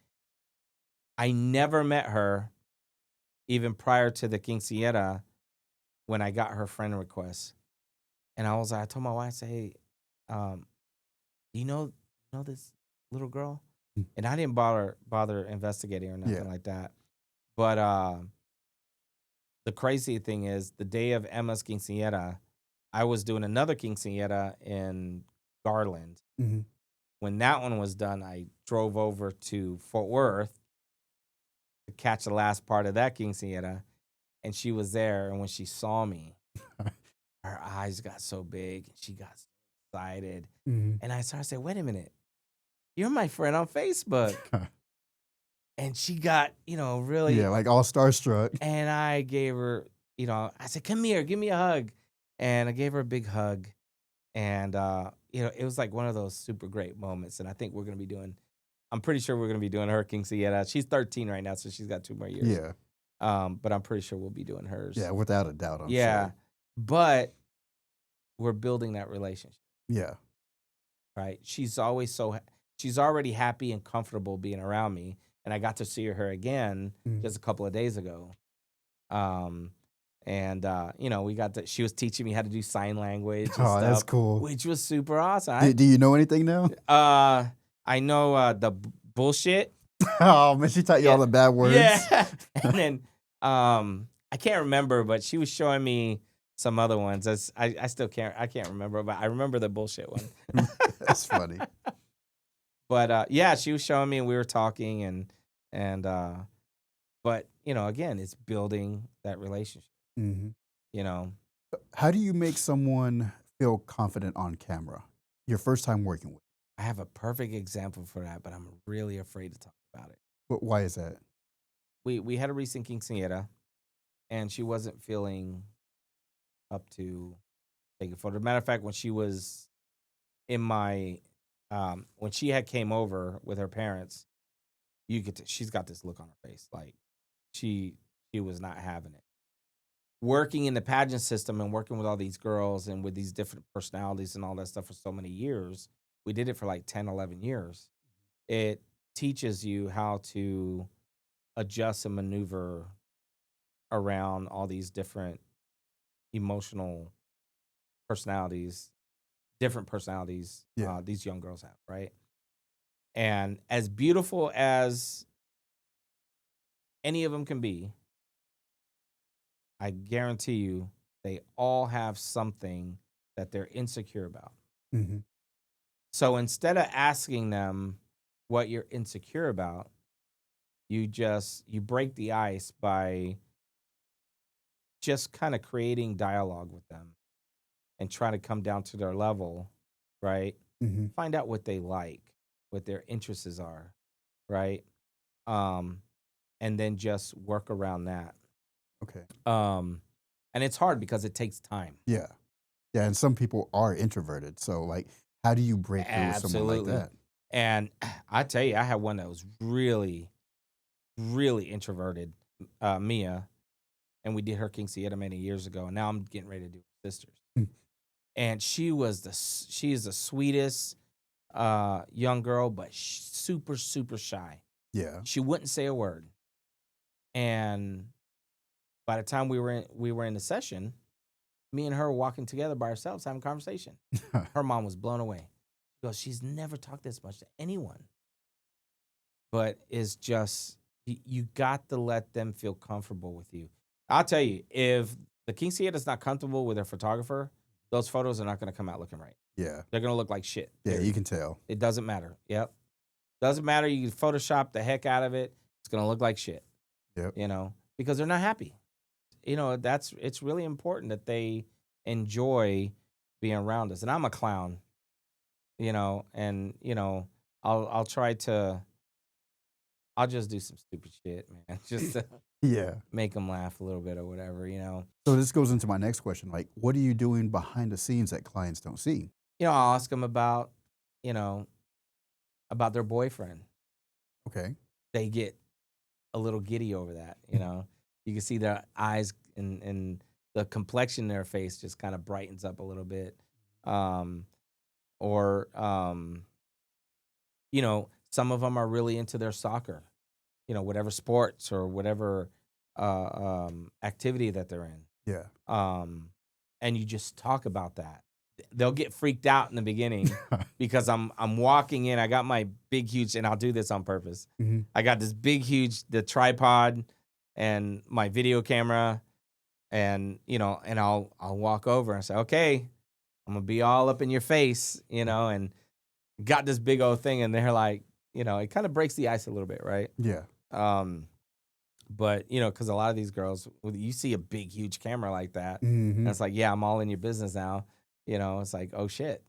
I never met her even prior to the quinceañera when I got her friend request. And I told my wife, I said, "Hey, um, do you know this little girl?" And I didn't bother investigating or Yeah. nothing like that. But the crazy thing is, the day of Emma's quinceañera, I was doing another quinceañera in Garland. Mm-hmm. When that one was done, I drove over to Fort Worth to catch the last part of that quinceañera, and she was there. And when she saw me, her eyes got so big, and she got so excited. Mm-hmm. And I started saying, "Wait a minute, you're my friend on Facebook." And she got, you know, really, Yeah, like all starstruck. and I gave her, you know, I said, "Come here, give me a hug." And I gave her a big hug. And, you know, it was like one of those super great moments. And I think I'm pretty sure we're going to be doing her quinceañera. She's 13 right now, so she's got 2 more years. Yeah. But I'm pretty sure we'll be doing hers. Yeah, without a doubt, I'm Yeah. sure. But we're building that relationship, Yeah. right? She's already happy and comfortable being around me. And I got to see her again Mm. just a couple of days ago. And you know, she was teaching me how to do sign language and Oh, that's stuff, cool. which was super awesome. Do you know anything now? I know bullshit. Oh man, she taught you all the bad words. Yeah. And then I can't remember, but she was showing me some other ones. I still can't remember, but I remember the bullshit one. That's funny. But yeah, she was showing me, and we were talking, and but you know, again, it's building that relationship. Mm-hmm. You know, How do you make someone feel confident on camera? Your first time working with. I have a perfect example for that, but I'm really afraid to talk about it. But why is that? We had a recent quinceañera, and she wasn't feeling up to taking photos. Matter of fact, when she was in my when she had came over with her parents, she's got this look on her face, like she was not having it. Working in the pageant system and working with all these girls and with these different personalities and all that stuff for so many years, we did it for like 10, 11 years. It teaches you how to adjust and maneuver around all these different emotional personalities, different personalities Yeah. these young girls have, right? And as beautiful as any of them can be, I guarantee you they all have something that they're insecure about. Mm-hmm. So instead of asking them what you're insecure about, you break the ice by just kind of creating dialogue with them and trying to come down to their level, right? Mm-hmm. Find out what they like, what their interests are, right? Um, and then just work around that. Okay. And it's hard because it takes time. Yeah. Yeah, and some people are introverted. So like how do you break through with someone like Absolutely. that? And I tell you, I had one that was really, really introverted, Mia, and we did her quinceañera many years ago. And now I'm getting ready to do her sisters. Mm. And she is the sweetest young girl, but super, super shy. Yeah. She wouldn't say a word. And by the time we were in the session, me and her were walking together by ourselves having a conversation. Her mom was blown away. She goes, she's never talked this much to anyone. But it's just, you got to let them feel comfortable with you. I'll tell you, if the quinceañera is not comfortable with their photographer, those photos are not going to come out looking right. Yeah. They're going to look like shit. Yeah, you can tell. It doesn't matter. Yep. Doesn't matter. You can Photoshop the heck out of it. It's going to look like shit. Yep. You know, because they're not happy. You know, it's really important that they enjoy being around us. And I'm a clown, you know, and, you know, I'll try to, I'll just do some stupid shit, man, just to Yeah. make them laugh a little bit or whatever, you know. So this goes into my next question. Like, what are you doing behind the scenes that clients don't see? You know, I'll ask them about, you know, about their boyfriend. Okay. They get a little giddy over that, you know. You can see their eyes and the complexion in their face just kind of brightens up a little bit. Or you know, some of them are really into their soccer, you know, whatever sports or whatever activity that they're in. Yeah. And you just talk about that. They'll get freaked out in the beginning because I'm walking in. I got my big huge, and I'll do this on purpose. Mm-hmm. I got this big huge the tripod and my video camera, and you know, and I'll walk over and say, okay, I'm gonna be all up in your face, you know, and got this big old thing, and they're like, you know, it kind of breaks the ice a little bit, right? Yeah. But you know, because a lot of these girls, you see a big, huge camera like that, Mm-hmm. and it's like, yeah, I'm all in your business now. You know, it's like, oh shit.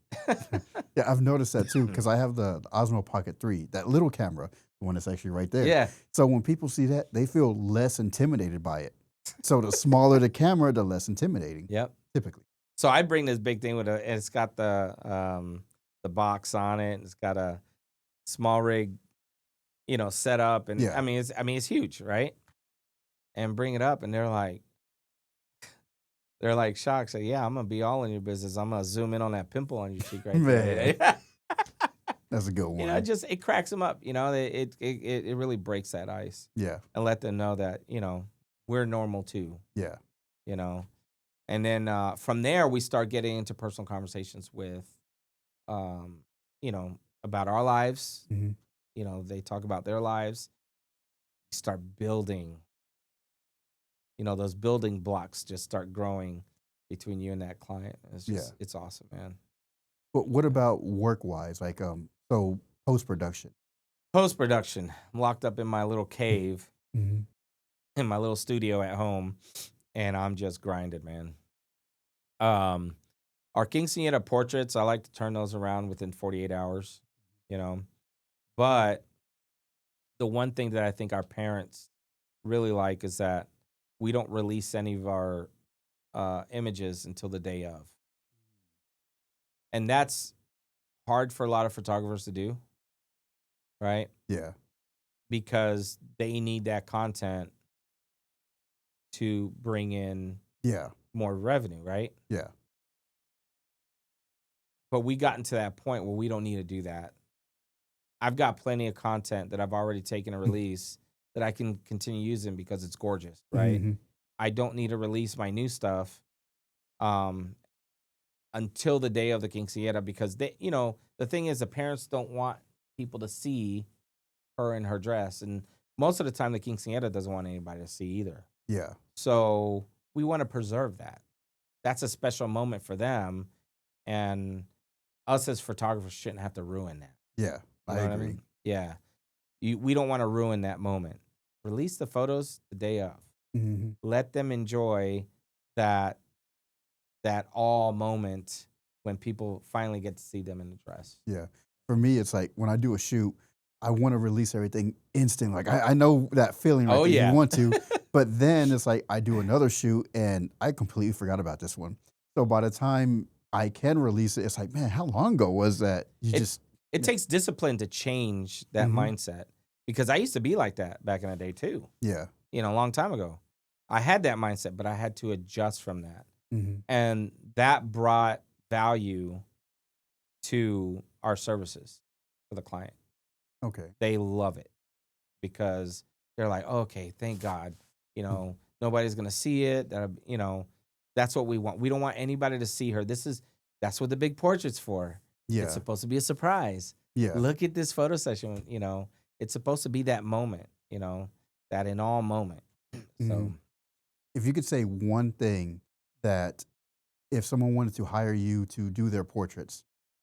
Yeah, I've noticed that too because I have the Osmo Pocket 3, that little camera, the one that's actually right there. Yeah. So when people see that, they feel less intimidated by it. So the smaller the camera, the less intimidating. Yep. Typically. So I bring this big thing with and it's got the box on it. It's got a small rig, you know, set up, and Yeah. I mean it's huge, right? And bring it up, and they're like shocked. Say, yeah, I'm gonna be all in your business. I'm gonna zoom in on that pimple on your cheek right there. Man. That's a good one. You know, it cracks them up. You know, it really breaks that ice. Yeah. And let them know that, you know, we're normal too. Yeah. You know, and then from there we start getting into personal conversations with, you know, about our lives. Mm-hmm. You know, they talk about their lives. Start building. You know, those building blocks just start growing between you and that client. It's just, it's awesome, man. But what about work-wise? Like, so post-production. Post-production, I'm locked up in my little cave, Mm-hmm. in my little studio at home, and I'm just grinding, man. Our quinceañera portraits, I like to turn those around within 48 hours, you know. But the one thing that I think our parents really like is that we don't release any of our images until the day of. And that's hard for a lot of photographers to do, right? Yeah. Because they need that content to bring in more revenue, right? Yeah. But we gotten to that point where we don't need to do that. I've got plenty of content that I've already taken a release that I can continue using because it's gorgeous, right? Mm-hmm. I don't need to release my new stuff until the day of the quinceañera because they, you know, the thing is the parents don't want people to see her in her dress, and most of the time the quinceañera doesn't want anybody to see either. Yeah. So we want to preserve that. That's a special moment for them, and us as photographers shouldn't have to ruin that. Yeah, You know I what agree. I mean? Yeah. We don't want to ruin that moment. Release the photos the day of. Mm-hmm. Let them enjoy that all moment when people finally get to see them in the dress. Yeah. For me, it's like when I do a shoot, I want to release everything instant. Like I know that feeling, right? Oh, that yeah. You want to, but then it's like I do another shoot and I completely forgot about this one. So by the time I can release it, it's like, man, how long ago was that? It takes discipline to change that mindset because I used to be like that back in the day too. Yeah. You know, a long time ago. I had that mindset, but I had to adjust from that. Mm-hmm. And that brought value to our services for the client. Okay. They love it because they're like, oh, okay, thank God, you know, nobody's going to see it. You know, That's what we want. We don't want anybody to see her. That's what the big portrait's for. Yeah. It's supposed to be a surprise. Yeah. Look at this photo session. It's supposed to be that moment. That in all moment. So if you could say one thing that if someone wanted to hire you to do their portraits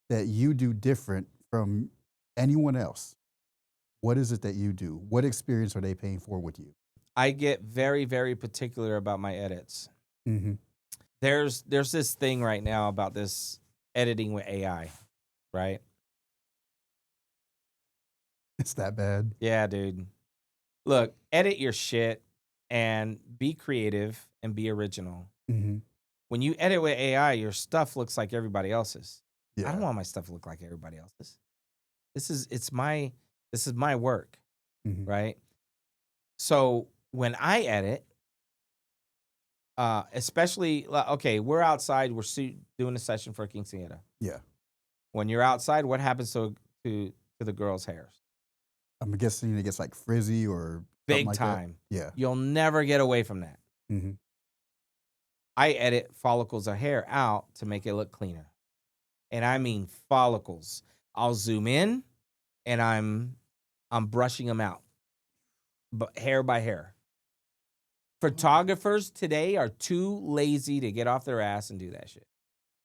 that you do different from anyone else, what is it that you do? What experience are they paying for with you? I get very, very particular about my edits. Mm-hmm. There's this thing right now about this editing with AI, right? It's that bad. Yeah, dude. Look, edit your shit and be creative and be original. Mm-hmm. When you edit with AI, your stuff looks like everybody else's. Yeah. I don't want my stuff to look like everybody else's. This is my work, Mm-hmm. right? So when I edit, especially okay, we're outside, we're doing a session for Quinceanera. Yeah. When you're outside, what happens to the girls' hairs? I'm guessing it gets like frizzy or Big like time. That. Yeah. You'll never get away from that. Mm-hmm. I edit follicles of hair out to make it look cleaner. And I mean follicles. I'll zoom in and I'm brushing them out. But hair by hair. Photographers today are too lazy to get off their ass and do that shit.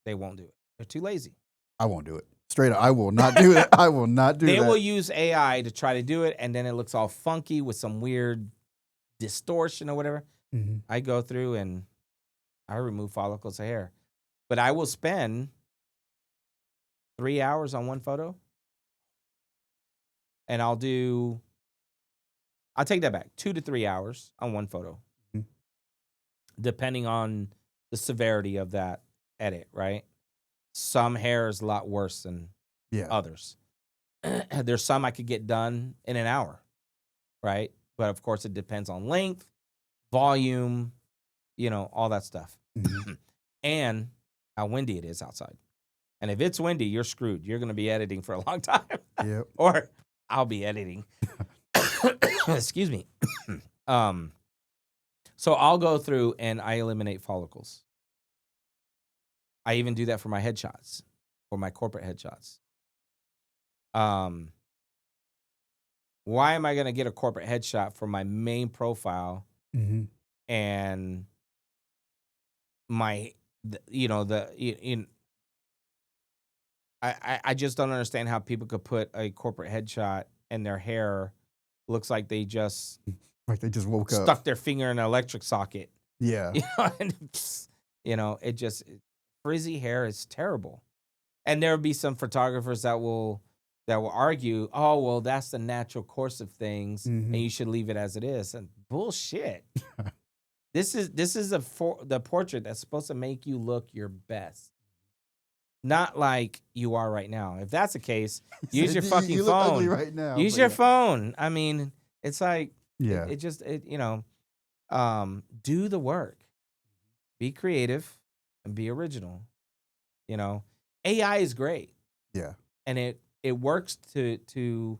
They won't do it. They're too lazy. I won't do it. Straight up, I will not do that. I will not do that. They will use AI to try to do it, and then it looks all funky with some weird distortion or whatever. Mm-hmm. I go through and I remove follicles of hair. But I will spend 3 hours on one photo, and I'll take that back, 2 to 3 hours on one photo, depending on the severity of that edit, right? Some hair is a lot worse than others. There's some I could get done in an hour, right? But of course, it depends on length, volume, all that stuff. Mm-hmm. And how windy it is outside. And if it's windy, you're screwed. You're going to be editing for a long time. Yep. Or I'll be editing. Excuse me. So I'll go through and I eliminate follicles. I even do that for my headshots, for my corporate headshots. Why am I going to get a corporate headshot for my main profile and my, I just don't understand how people could put a corporate headshot and their hair looks like they just woke up, stuck their finger in an electric socket. Yeah. It just frizzy hair is terrible. And there'll be some photographers that will argue, oh, well, that's the natural course of things, and you should leave it as it is. And bullshit. This is the portrait that's supposed to make you look your best. Not like you are right now. If that's the case, use your fucking you phone. Look ugly right now, use your phone. I mean, it's like, do the work. Be creative and be original. AI is great. Yeah. And it works to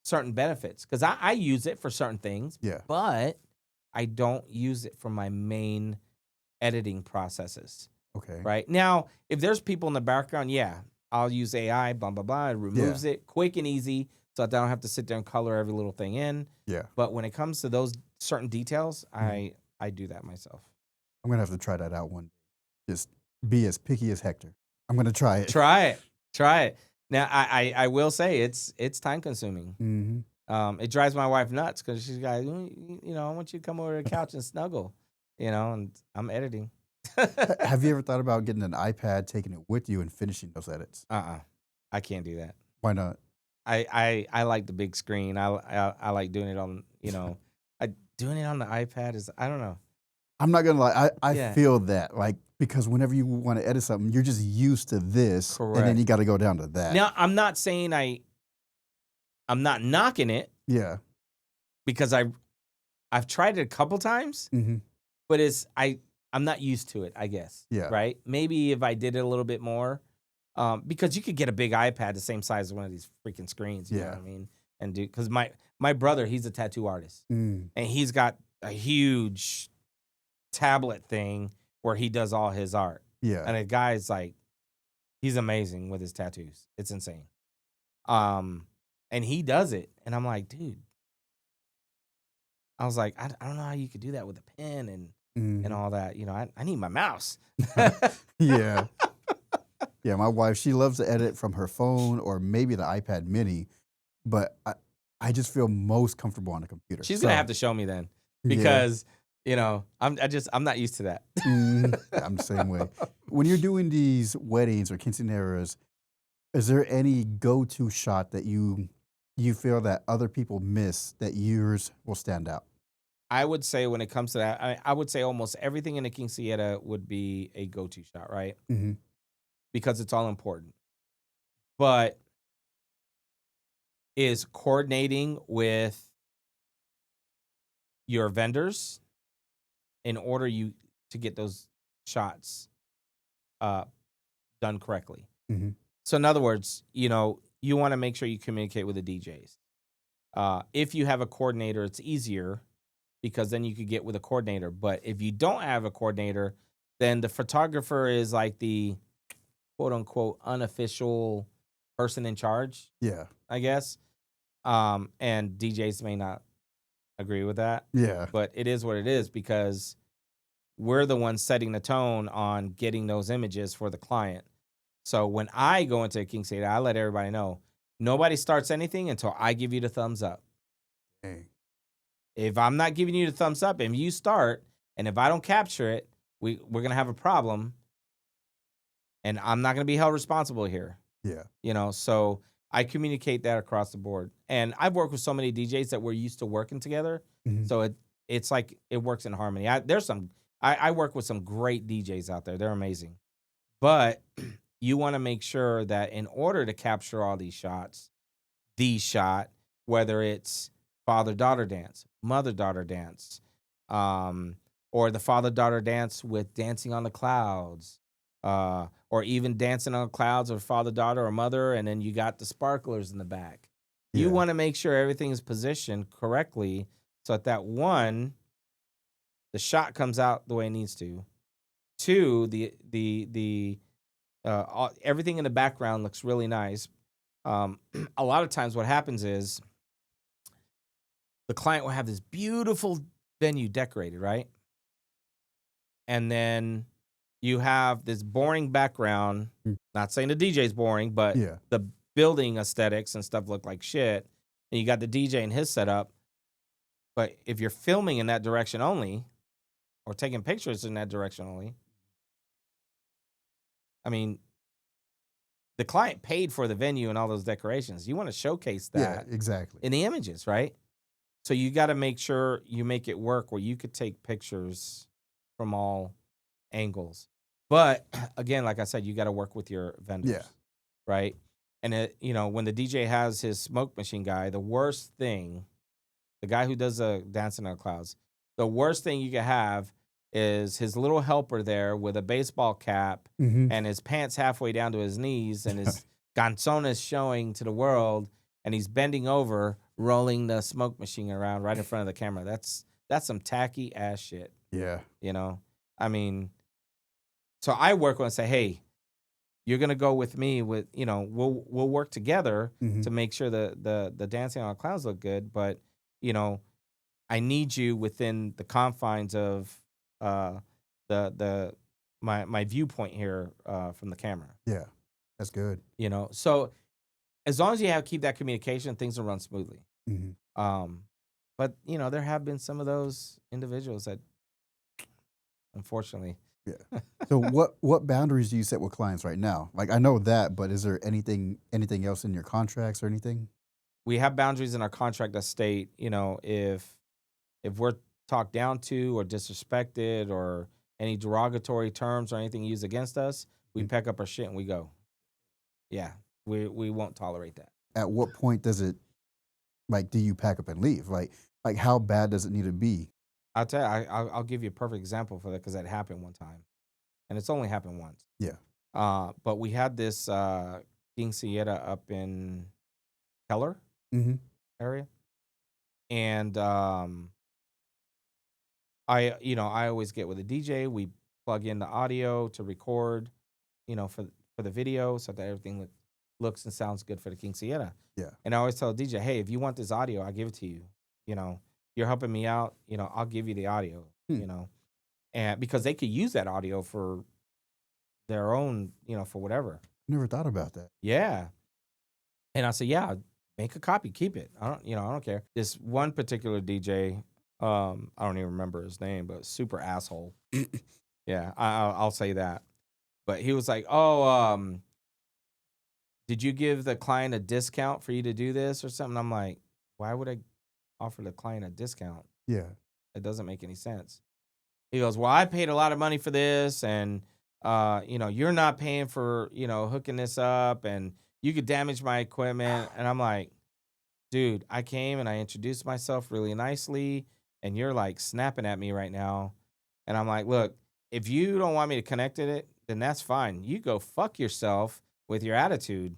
certain benefits because I use it for certain things. Yeah. But I don't use it for my main editing processes. Okay. Right now, if there's people in the background, I'll use AI, blah, blah, blah. It removes it quick and easy so that I don't have to sit there and color every little thing in. Yeah. But when it comes to those certain details, I do that myself. I'm going to have to try that out one day. Just be as picky as Hector. I'm going to try it. Try it. Now, I will say it's time consuming. Mm-hmm. It drives my wife nuts because she's like, I want you to come over to the couch and snuggle, and I'm editing. Have you ever thought about getting an iPad, taking it with you, and finishing those edits? I can't do that. Why not? I like the big screen. I like doing it on doing it on the iPad is I don't know. I'm not gonna lie. I feel that because whenever you want to edit something, you're just used to this, Correct. And then you got to go down to that. Now I'm not saying I'm not knocking it. Yeah. Because I've tried it a couple times, but I'm not used to it, I guess. Yeah. Right? Maybe if I did it a little bit more, because you could get a big iPad the same size as one of these freaking screens. You know what I mean? And because my brother, he's a tattoo artist, and he's got a huge tablet thing where he does all his art. Yeah. And the guy's like, he's amazing with his tattoos. It's insane. And he does it. And I'm like, dude, I was like, I don't know how you could do that with a pen and Mhm. all that. I need my mouse. Yeah. Yeah, my wife, she loves to edit from her phone or maybe the iPad mini, but I just feel most comfortable on the computer. She's gonna have So, to show me then, yeah. because I'm not used to that. Yeah, I'm the same way. When you're doing these weddings or quinceaneras, is there any go-to shot that you feel that other people miss that yours will stand out? I would say when it comes to that, I would say almost everything in a quinceañera would be a go-to shot, right? Mhm. Because it's all important. But is coordinating with your vendors in order to get those shots uh, done correctly. Mhm. So in other words, you want to make sure you communicate with the DJs. If you have a coordinator, it's easier because then you could get with a coordinator. But if you don't have a coordinator, then the photographer is like the quote unquote unofficial person in charge, Yeah. I guess. And DJs may not agree with that, Yeah. but it is what it is because we're the ones setting the tone on getting those images for the client. So when I go into a quinceañera, I let everybody know nobody starts anything until I give you the thumbs up. Dang. If I'm not giving you the thumbs up and you start, and if I don't capture it, we're gonna have a problem, and I'm not gonna be held responsible here. Yeah. So I communicate that across the board. And I've worked with so many DJs that we're used to working together. Mhm. So it's like it works in harmony. I work with some great DJs out there. They're amazing. But you want to make sure that in order to capture all these shots, the shot, whether it's father-daughter dance, mother-daughter dance, um, or the father-daughter dance with dancing on the clouds, or even dancing on clouds or father-daughter or mother, and then you got the sparklers in the back. You Yeah. want to make sure everything is positioned correctly so that one, the shot comes out the way it needs to. Two, everything in the background looks really nice. A lot of times, what happens is the client will have this beautiful venue decorated, right? And then you have this boring background. Mm. Not saying the DJ's boring, but Yeah. the building aesthetics and stuff look like shit. And you got the DJ and his setup. But if you're filming in that direction only, or taking pictures in that direction only, I mean, the client paid for the venue and all those decorations. You want to showcase Yeah, that exactly. in the images, right? So you got to make sure you make it work where you could take pictures from all angles. But again, like I said, you got to work with your vendors, Yeah. right? And when the DJ has his smoke machine guy, the worst thing, the guy who does the dancing on the clouds, the worst thing you could have is his little helper there with a baseball cap Mhm. and his pants halfway down to his knees and his canzones showing to the world, and he's bending over, rolling the smoke machine around right in front of the camera. That's some tacky ass shit, Yeah. you know? I mean, so I work on and say, hey, you're gonna go with me with, we'll work together Mhm. to make sure the dancing on clouds look good, but you know, I need you within the confines of uh the my viewpoint here from the camera. Yeah. That's good. So as long as you keep that communication, things will run smoothly. Mhm. Um, but there have been some of those individuals that, unfortunately, Yeah. So what boundaries do you set with clients right now? Like I know that, but is there anything else in your contracts or anything? we have boundaries in our contract that state, if we're talked down to or disrespected or any derogatory terms or anything used against us, we Mm. pack up our shit and we go. Yeah, we won't tolerate that. At what point does it like do you pack up and leave? Like how bad does it need to be? I'll tell you, I'll give you a perfect example for that because that happened one time, and it's only happened once. Yeah. But we had this quinceañera up in Keller Mhm. area, and I always get with a DJ. We plug in the audio to record, for the video so that everything looks and sounds good for the Quinceanera. Yeah. And I always tell the DJ, hey, if you want this audio, I'll give it to you. You're helping me out. I'll give you the audio. And because they could use that audio for their own, for whatever. Never thought about that. Yeah. And I said, yeah, make a copy, keep it. I don't care. This one particular DJ, I don't even remember his name, but super asshole. Yeah, I'll say that. But he was like, oh, did you give the client a discount for you to do this or something? I'm like, why would I offer the client a discount? Yeah. It doesn't make any sense. He goes, well, I paid a lot of money for this, and you're not paying for, hooking this up, and you could damage my equipment. And I'm like, dude, I came and I introduced myself really nicely, and you're like snapping at me right now. And I'm like, look, if you don't want me to connect it, then that's fine. You go fuck yourself with your attitude.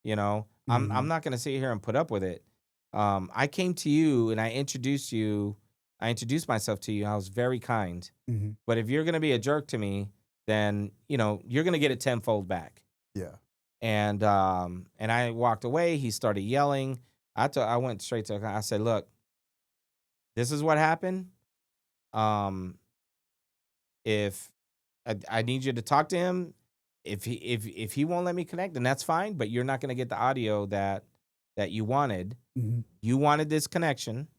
I'm not going to sit here and put up with it. I came to you and I introduced you. I introduced myself to you. I was very kind. Mm-hmm. But if you're going to be a jerk to me, then, you're going to get it tenfold back. Yeah. And I walked away. He started yelling. I went straight to, I said, look, this is what happened. If I need you to talk to him, if he won't let me connect, then that's fine. But you're not going to get the audio that you wanted. Mm-hmm. You wanted this connection.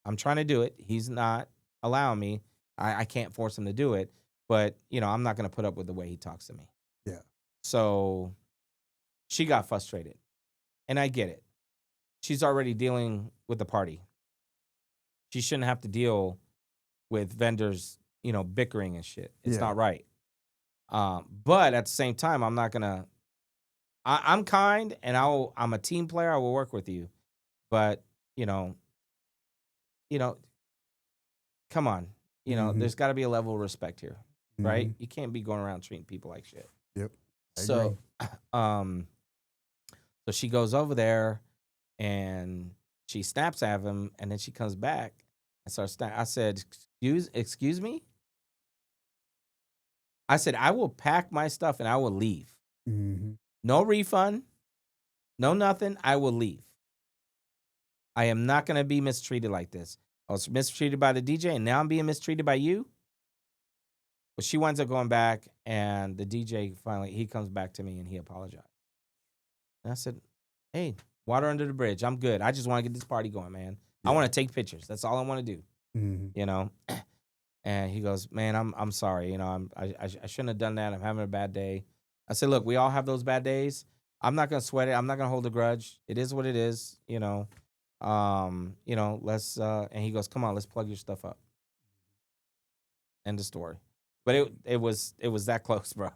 I'm trying to do it. He's not allowing me. I can't force him to do it. But I'm not going to put up with the way he talks to me. Yeah. So she got frustrated, and I get it. She's already dealing with the party. She shouldn't have to deal with vendors, bickering and shit. It's not right. But at the same time, I'm not gonna. I'm kind, and I'm a team player. I will work with you, but come on. Mm-hmm. There's got to be a level of respect here, right? Mm-hmm. You can't be going around treating people like shit. Yep. So she goes over there, and she snaps at him, and then she comes back and starts. I said, "Excuse me." I said, "I will pack my stuff and I will leave. Mm-hmm. No refund, no nothing. I will leave. I am not going to be mistreated like this. I was mistreated by the DJ, and now I'm being mistreated by you." But she winds up going back, and the DJ finally, he comes back to me, and he apologized. And I said, hey, water under the bridge. I'm good. I just want to get this party going, man. Yeah. I want to take pictures. That's all I want to do. Mm-hmm. And he goes, man, I'm sorry. I shouldn't have done that. I'm having a bad day. I said, look, we all have those bad days. I'm not going to sweat it. I'm not going to hold a grudge. It is what it is, let's, and he goes, come on, let's plug your stuff up. End of story. But it was that close, bro.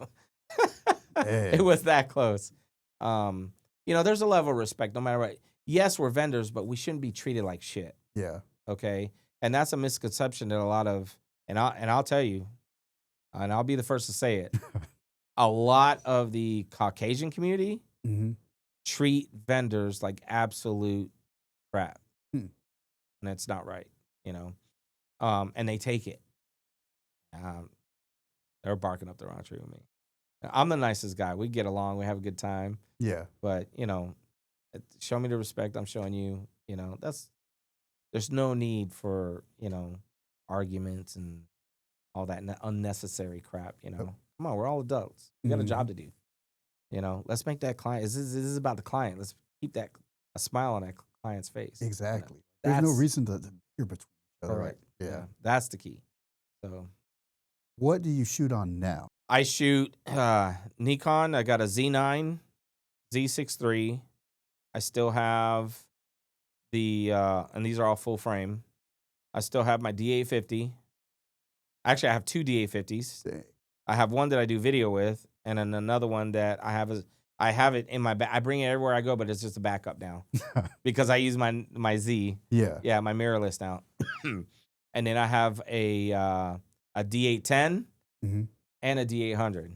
Hey. It was that close. There's a level of respect no matter what. Yes, we're vendors, but we shouldn't be treated like shit. Yeah. Okay. And that's a misconception that a lot of, and I'll tell you, and I'll be the first to say it, a lot of the Caucasian community Mm-hmm. treat vendors like absolute crap. Hmm. And it's not right, and they take it. They're barking up the wrong tree with me. I'm the nicest guy. We get along. We have a good time. Yeah. But, show me the respect I'm showing you. There's no need for, arguments and all that unnecessary crap, Come on, we're all adults. We got a job to do. Let's make that client. This is about the client. Let's keep a smile on that client's face. Exactly. There's no reason to hear between each other. Correct. Right? Yeah. That's the key. So, what do you shoot on now? I shoot Nikon. I got a Z9, Z6 III. I still have and these are all full frame. I still have my D850. Actually, I have two D850s. Dang. I have one that I do video with, and then another one that I have it in my I bring it everywhere I go, but it's just a backup now because I use my Z. Yeah. My mirrorless now. And then I have a D810 Mm-hmm. and a D800,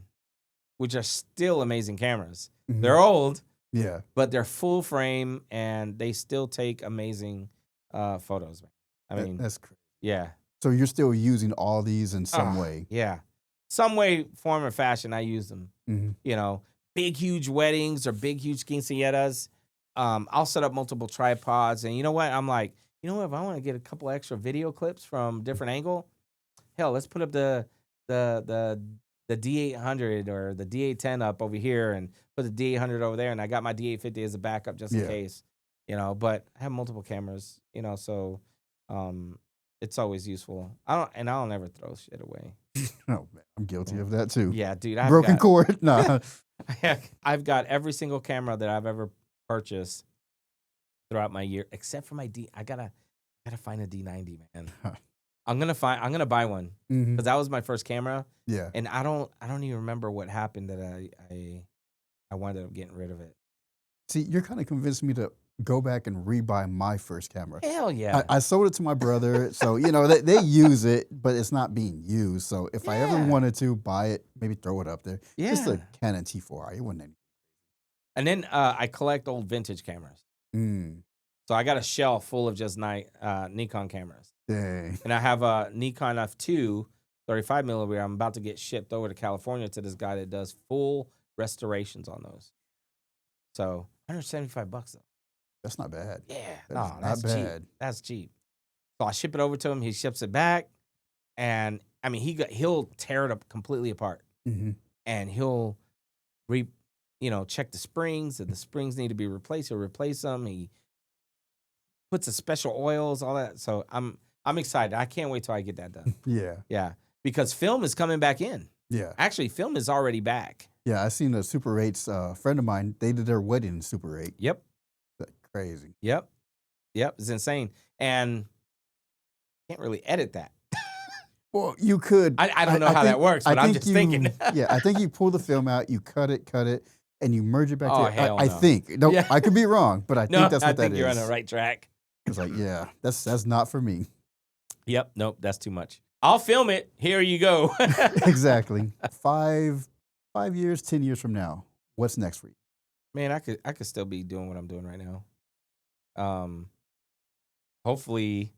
which are still amazing cameras. Mm-hmm. They're old, Yeah. but they're full frame and they still take amazing photos. I mean, that's crazy. Yeah. So you're still using all these in some way. Yeah. some way, form, or fashion, I use them. Mm-hmm. You know, big, huge weddings or big, huge quinceañeras. I'll set up multiple tripods, and you know what? I'm like, you know what? If I want to get a couple extra video clips from different angle, hell, let's put up the D800 or the D810 up over here, and put the D800 over there, and I got my D850 as a backup just in case. You know, but I have multiple cameras. You know, so it's always useful. I don't ever throw shit away. Oh man, I'm guilty of that too. Yeah, dude. Broken cord. Nah. I've got every single camera that I've ever purchased throughout my year, except for my D. I gotta find a D90, man. I'm gonna buy one because that was my first camera. Yeah, and I don't even remember what happened that I wound up getting rid of it. See, you're kind of convincing me to go back and rebuy my first camera. Hell yeah! I sold it to my brother, so you know they use it, but it's not being used. So if I ever wanted to buy it, maybe throw it up there. Just a Canon T4i. It wasn't anything. And then I collect old vintage cameras. So I got a shelf full of just Nikon cameras. Dang. And I have a Nikon F2 35 millimeter. I'm about to get shipped over to California to this guy that does full restorations on those. So $175 though. That's not bad. Yeah, that's not bad. Cheap. That's cheap. So I ship it over to him. He ships it back, and I mean he'll tear it up completely apart, and he'll check the springs. If the springs need to be replaced, he'll replace them. He puts the special oils, all that. So I'm excited. I can't wait till I get that done. Yeah, because film is coming back in. Yeah, actually, film is already back. Yeah, I seen the Super 8's friend of mine. They did their wedding in Super 8. Yep. That's crazy. Yep. It's insane, and can't really edit that. Well, you could. I don't know how that works, but I'm just thinking. Yeah, I think you pull the film out, you cut it, and you merge it back together. I think. No, I could be wrong, but I think that's what that is. I think you're on the right track. It's like, yeah, that's not for me. Yep. Nope. That's too much. I'll film it. Here you go. Exactly. 5 years, 10 years from now, what's next for you? Man, I could still be doing what I'm doing right now. Hopefully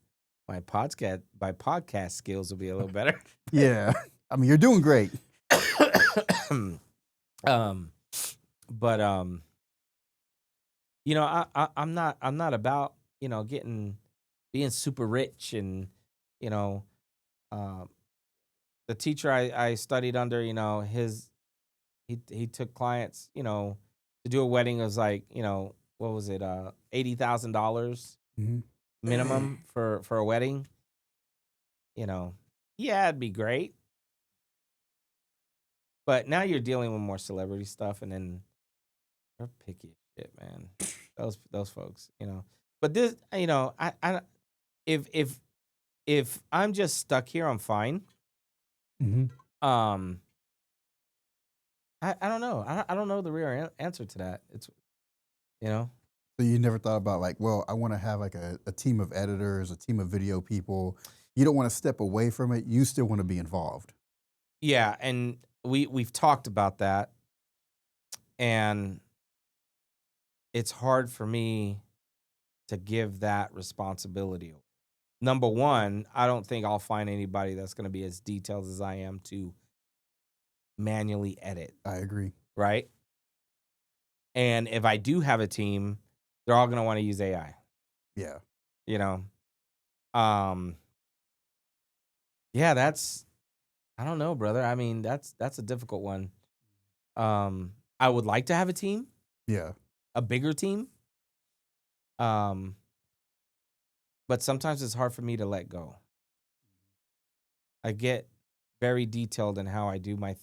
my podcast skills will be a little better. Yeah. I mean, you're doing great. But I'm not about, being super rich, and, the teacher I studied under, he took clients, to do a wedding. It was like, what was it? $80,000 minimum for a wedding. Yeah, it'd be great. But now you're dealing with more celebrity stuff, and then they're picky as shit, man. Those folks, But this, I if I'm just stuck here, I'm fine. I don't know. I don't know the real answer to that. It's, So you never thought about like, well, I want to have like a team of editors, a team of video people. You don't want to step away from it. You still want to be involved. Yeah, and we've talked about that, and it's hard for me to give that responsibility. Number one, I don't think I'll find anybody that's going to be as detailed as I am to manually edit. I agree. Right? And if I do have a team, they're all going to want to use AI. Yeah. Yeah, I don't know, brother. I mean, that's a difficult one. I would like to have a team. Yeah. A bigger team. But sometimes it's hard for me to let go. I get very detailed in how I do my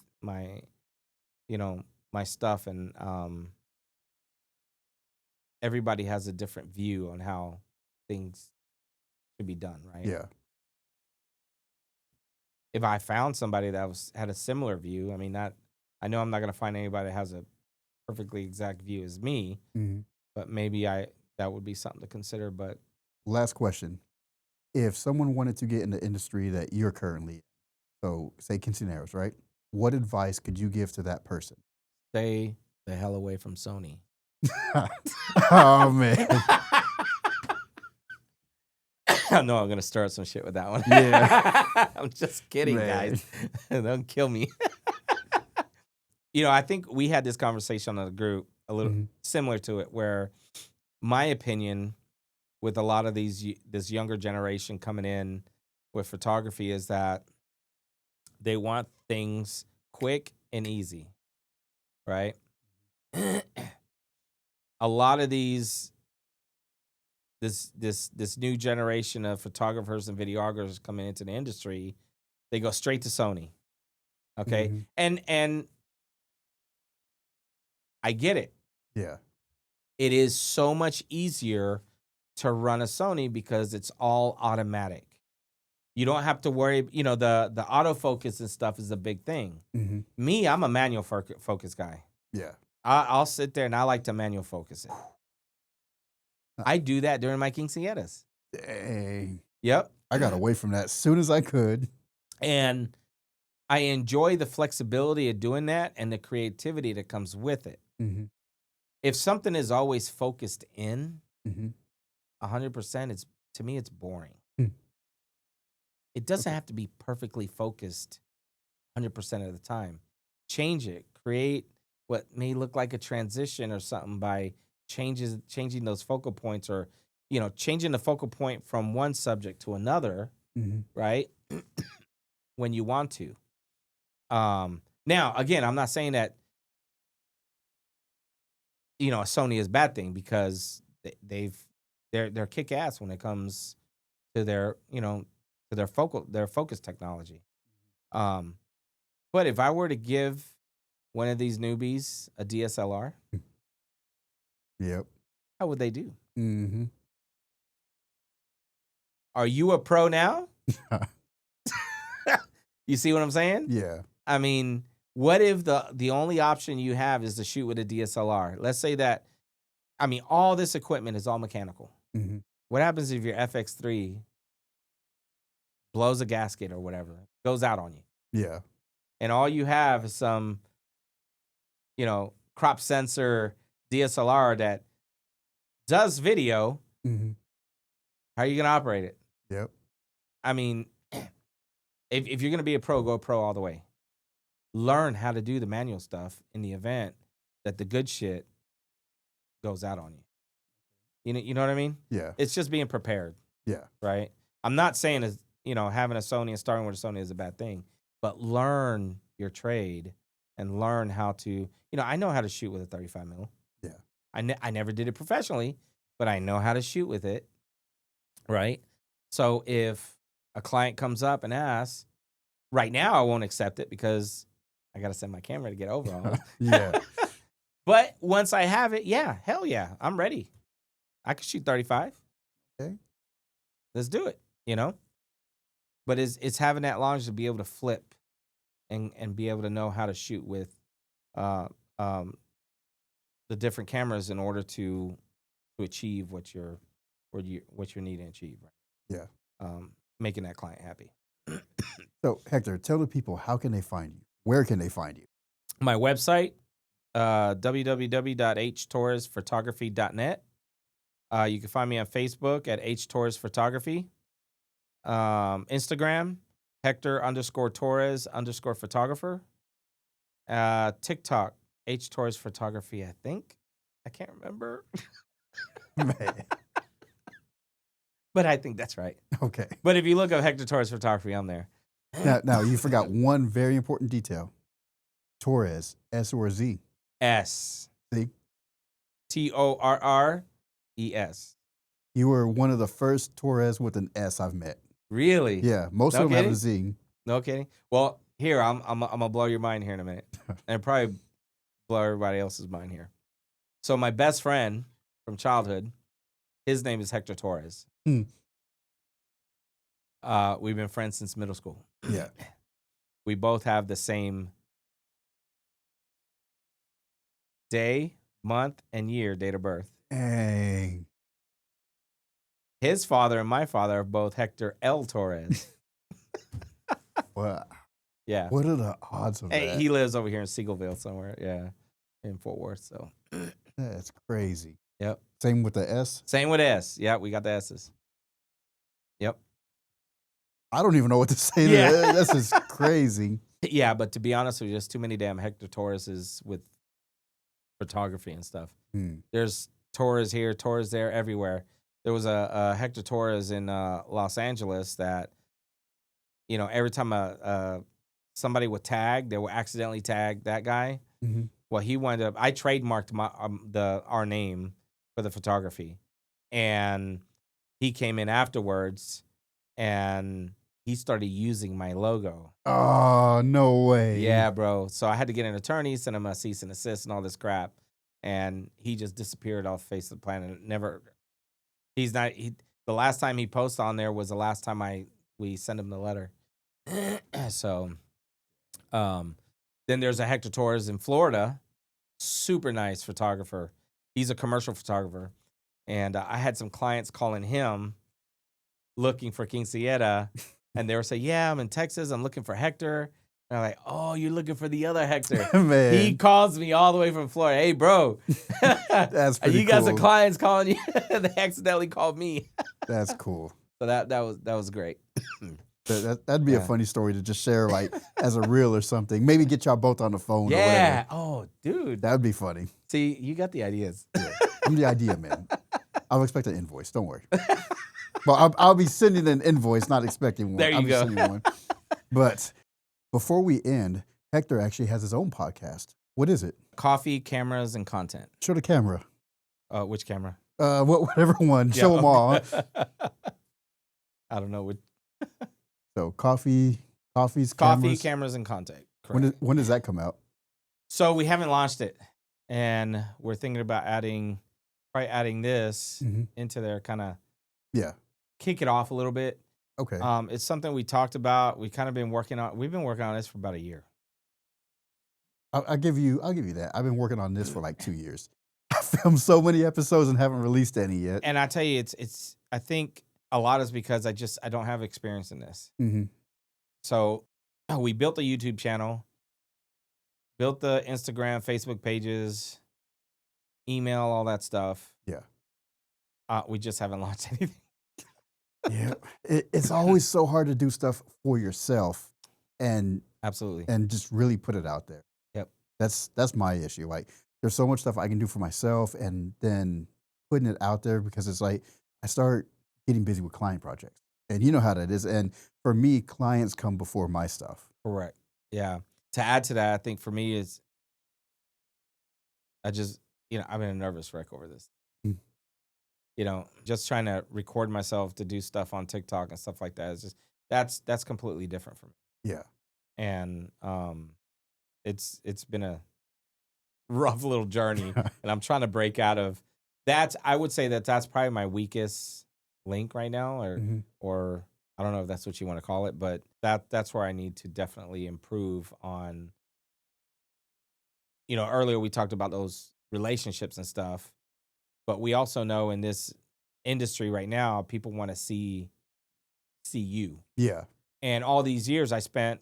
stuff, and everybody has a different view on how things should be done, right? Yeah. If I found somebody that had a similar view, I mean, I know I'm not going to find anybody that has a perfectly exact view as me, but maybe that would be something to consider. But last question. If someone wanted to get in the industry that you're currently in, so say Quinceaneras, right? What advice could you give to that person? Stay the hell away from Sony. Oh, man. I know I'm gonna stir up some shit with that one. Yeah. I'm just kidding, Man. guys. Don't kill me. I think we had this conversation on the group a little similar to it, where my opinion with a lot of this younger generation coming in with photography is that they want things quick and easy, right? A lot of this new generation of photographers and videographers coming into the industry, they go straight to Sony. Okay. And I get it. Yeah. It is so much easier to run a Sony because it's all automatic. You don't have to worry, the autofocus and stuff is a big thing. Me, I'm a manual focus guy. Yeah. I'll sit there and I like to manual focus it. I do that during my quinceañeras. Dang. Yep. I got away from that as soon as I could. And I enjoy the flexibility of doing that and the creativity that comes with it. If something is always focused in 100%, to me, it's boring. It doesn't have to be perfectly focused 100% of the time. Change it. Create what may look like a transition or something by changing those focal points, or changing the focal point from one subject to another, right? When you want to. Now, again, I'm not saying that a Sony is a bad thing, because they're kick ass when it comes to their focus technology. But if I were to give one of these newbies a DSLR, Yep. how would they do? Are you a pro now? You see what I'm saying? Yeah. I mean, what if the only option you have is to shoot with a DSLR? Let's say that, all this equipment is all mechanical. What happens if your FX3 blows a gasket or whatever, goes out on you? Yeah. And all you have is some, crop sensor DSLR that does video. How are you going to operate it? Yep. If you're going to be a pro, go pro all the way. Learn how to do the manual stuff in the event that the good shit goes out on you. You know what I mean? Yeah. It's just being prepared. Yeah. Right? I'm not saying having a Sony and starting with a Sony is a bad thing, but learn your trade and learn how to, I know how to shoot with a 35 mil. Yeah. I never did it professionally, but I know how to shoot with it. Right? So if a client comes up and asks, right now I won't accept it because I got to send my camera to get overhauled. Yeah. But once I have it, yeah, hell yeah, I'm ready. I can shoot 35. Okay. Let's do it, But it's having that knowledge to be able to flip and be able to know how to shoot with the different cameras in order to achieve what you're needing to achieve. Right? Yeah. Making that client happy. So, Hector, tell the people, how can they find you? Where can they find you? My website, www.htorresphotography.net. You can find me on Facebook at htorresphotography. Instagram, Hector_Torres_photographer. TikTok, htorresphotography, I think. I can't remember. Man. But I think that's right. Okay. But if you look up Hector Torres Photography, I'm there. Now, you forgot one very important detail. Torres, S or Z? S. See? Torres. You were one of the first Torres with an S I've met. Really? Yeah, most No of them have kidding? a Z. No kidding. Well, here I'm gonna blow your mind here in a minute, and probably blow everybody else's mind here. So my best friend from childhood, his name is Hector Torres. We've been friends since middle school. Yeah. We both have the same day, month, and year date of birth. Dang. His father and my father are both Hector L. Torres. Wow. Yeah. What are the odds of that? He lives over here in Seagoville somewhere. Yeah. In Fort Worth. So That's crazy. Yep. Same with the S? Same with S. Yeah, we got the S's. Yep. I don't even know what to say to Yeah. that. This is crazy. Yeah, but to be honest with you, there's too many damn Hector Torreses with photography and stuff. There's Torres here, Torres there, everywhere. There was a Hector Torres in Los Angeles that, every time somebody would tag, they would accidentally tag that guy. Mm-hmm. Well, he wound up. I trademarked our name for the photography, and he came in afterwards, and he started using my logo. Oh, no way. Yeah, bro. So I had to get an attorney, send him a cease and desist and all this crap, and he just disappeared off the face of the planet. Never. He's not. The last time he posted on there was the last time we sent him the letter. So, then there's a Hector Torres in Florida, super nice photographer. He's a commercial photographer, and I had some clients calling him looking for Quinceanera, and they were saying, "Yeah, I'm in Texas. I'm looking for Hector." And I'm like, "Oh, you're looking for the other Hector." Man. He calls me all the way from Florida. "Hey, bro, That's pretty you got cool. some clients calling you." They accidentally called me. That's cool. So that was great. That'd be a funny story to just share, like, as a reel or something. Maybe get y'all both on the phone or Yeah. whatever. Oh, dude. That'd be funny. See, you got the ideas. Yeah. I'm the idea man. I'll expect an invoice. Don't worry. Well, I'll be sending an invoice, not expecting one. There you I'll be go. sending one. But before we end, Hector actually has his own podcast. What is it? Coffee, cameras, and content. Show the camera. Which camera? Whatever one. Show them all. I don't know. What So coffee, coffee, cameras, and content. Correct. When does that come out? So we haven't launched it, and we're thinking about adding this into there, kind of kick it off a little bit. Okay. It's something we talked about. We've been working on this for about a year. I'll give you that. I've been working on this for like 2 years. I filmed so many episodes and haven't released any yet. And I tell you, I think a lot is because I don't have experience in this. Mm-hmm. So we built a YouTube channel, built the Instagram, Facebook pages, email, all that stuff. Yeah. We just haven't launched anything. Yeah. It's always so hard to do stuff for yourself and Absolutely. And just really put it out there. Yep. That's my issue. Like, there's so much stuff I can do for myself, and then putting it out there, because it's like I start getting busy with client projects, and you know how that is. And for me, clients come before my stuff. Correct. Yeah. To add to that, I think for me is I've been a nervous wreck over this. Just trying to record myself to do stuff on TikTok and stuff like that. It's just that's completely different for me. Yeah. And it's been a rough little journey, and I'm trying to break out of that. I would say that's probably my weakest link right now, or I don't know if that's what you want to call it, but that's where I need to definitely improve on. Earlier we talked about those relationships and stuff, but we also know in this industry right now, people want to see you. Yeah. And all these years I spent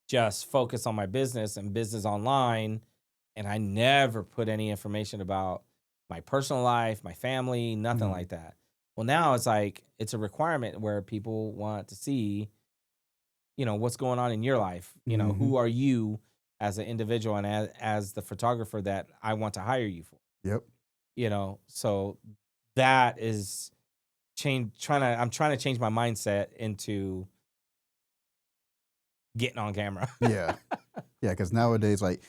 just focused on my business and business online, and I never put any information about my personal life, my family, nothing like that. Well, now it's like it's a requirement where people want to see, what's going on in your life. Who are you as an individual and as the photographer that I want to hire you for. Yep. So that is I'm trying to change my mindset into getting on camera. Yeah. Yeah, because nowadays, like,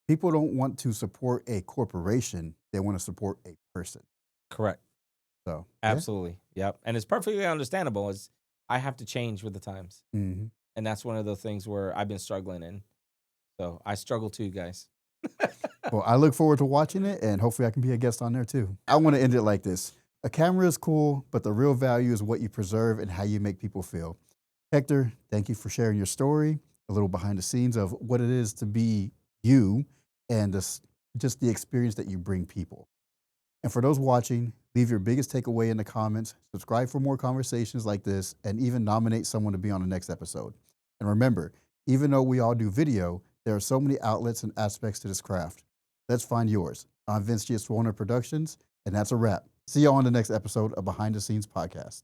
people don't want to support a corporation. They want to support a person. Correct. So absolutely. Yep. And it's perfectly understandable. I have to change with the times. Mm-hmm. And that's one of the things where I've been struggling in. So I struggle too, guys. Well, I look forward to watching it, and hopefully I can be a guest on there too. I want to end it like this. A camera is cool, but the real value is what you preserve and how you make people feel. Hector, thank you for sharing your story, a little behind the scenes of what it is to be you, and just the experience that you bring people. And for those watching, leave your biggest takeaway in the comments, subscribe for more conversations like this, and even nominate someone to be on the next episode. And remember, even though we all do video, there are so many outlets and aspects to this craft. Let's find yours. I'm Vince G. at SwoleNerd Productions, and that's a wrap. See you on the next episode of Behind the Scenes Podcast.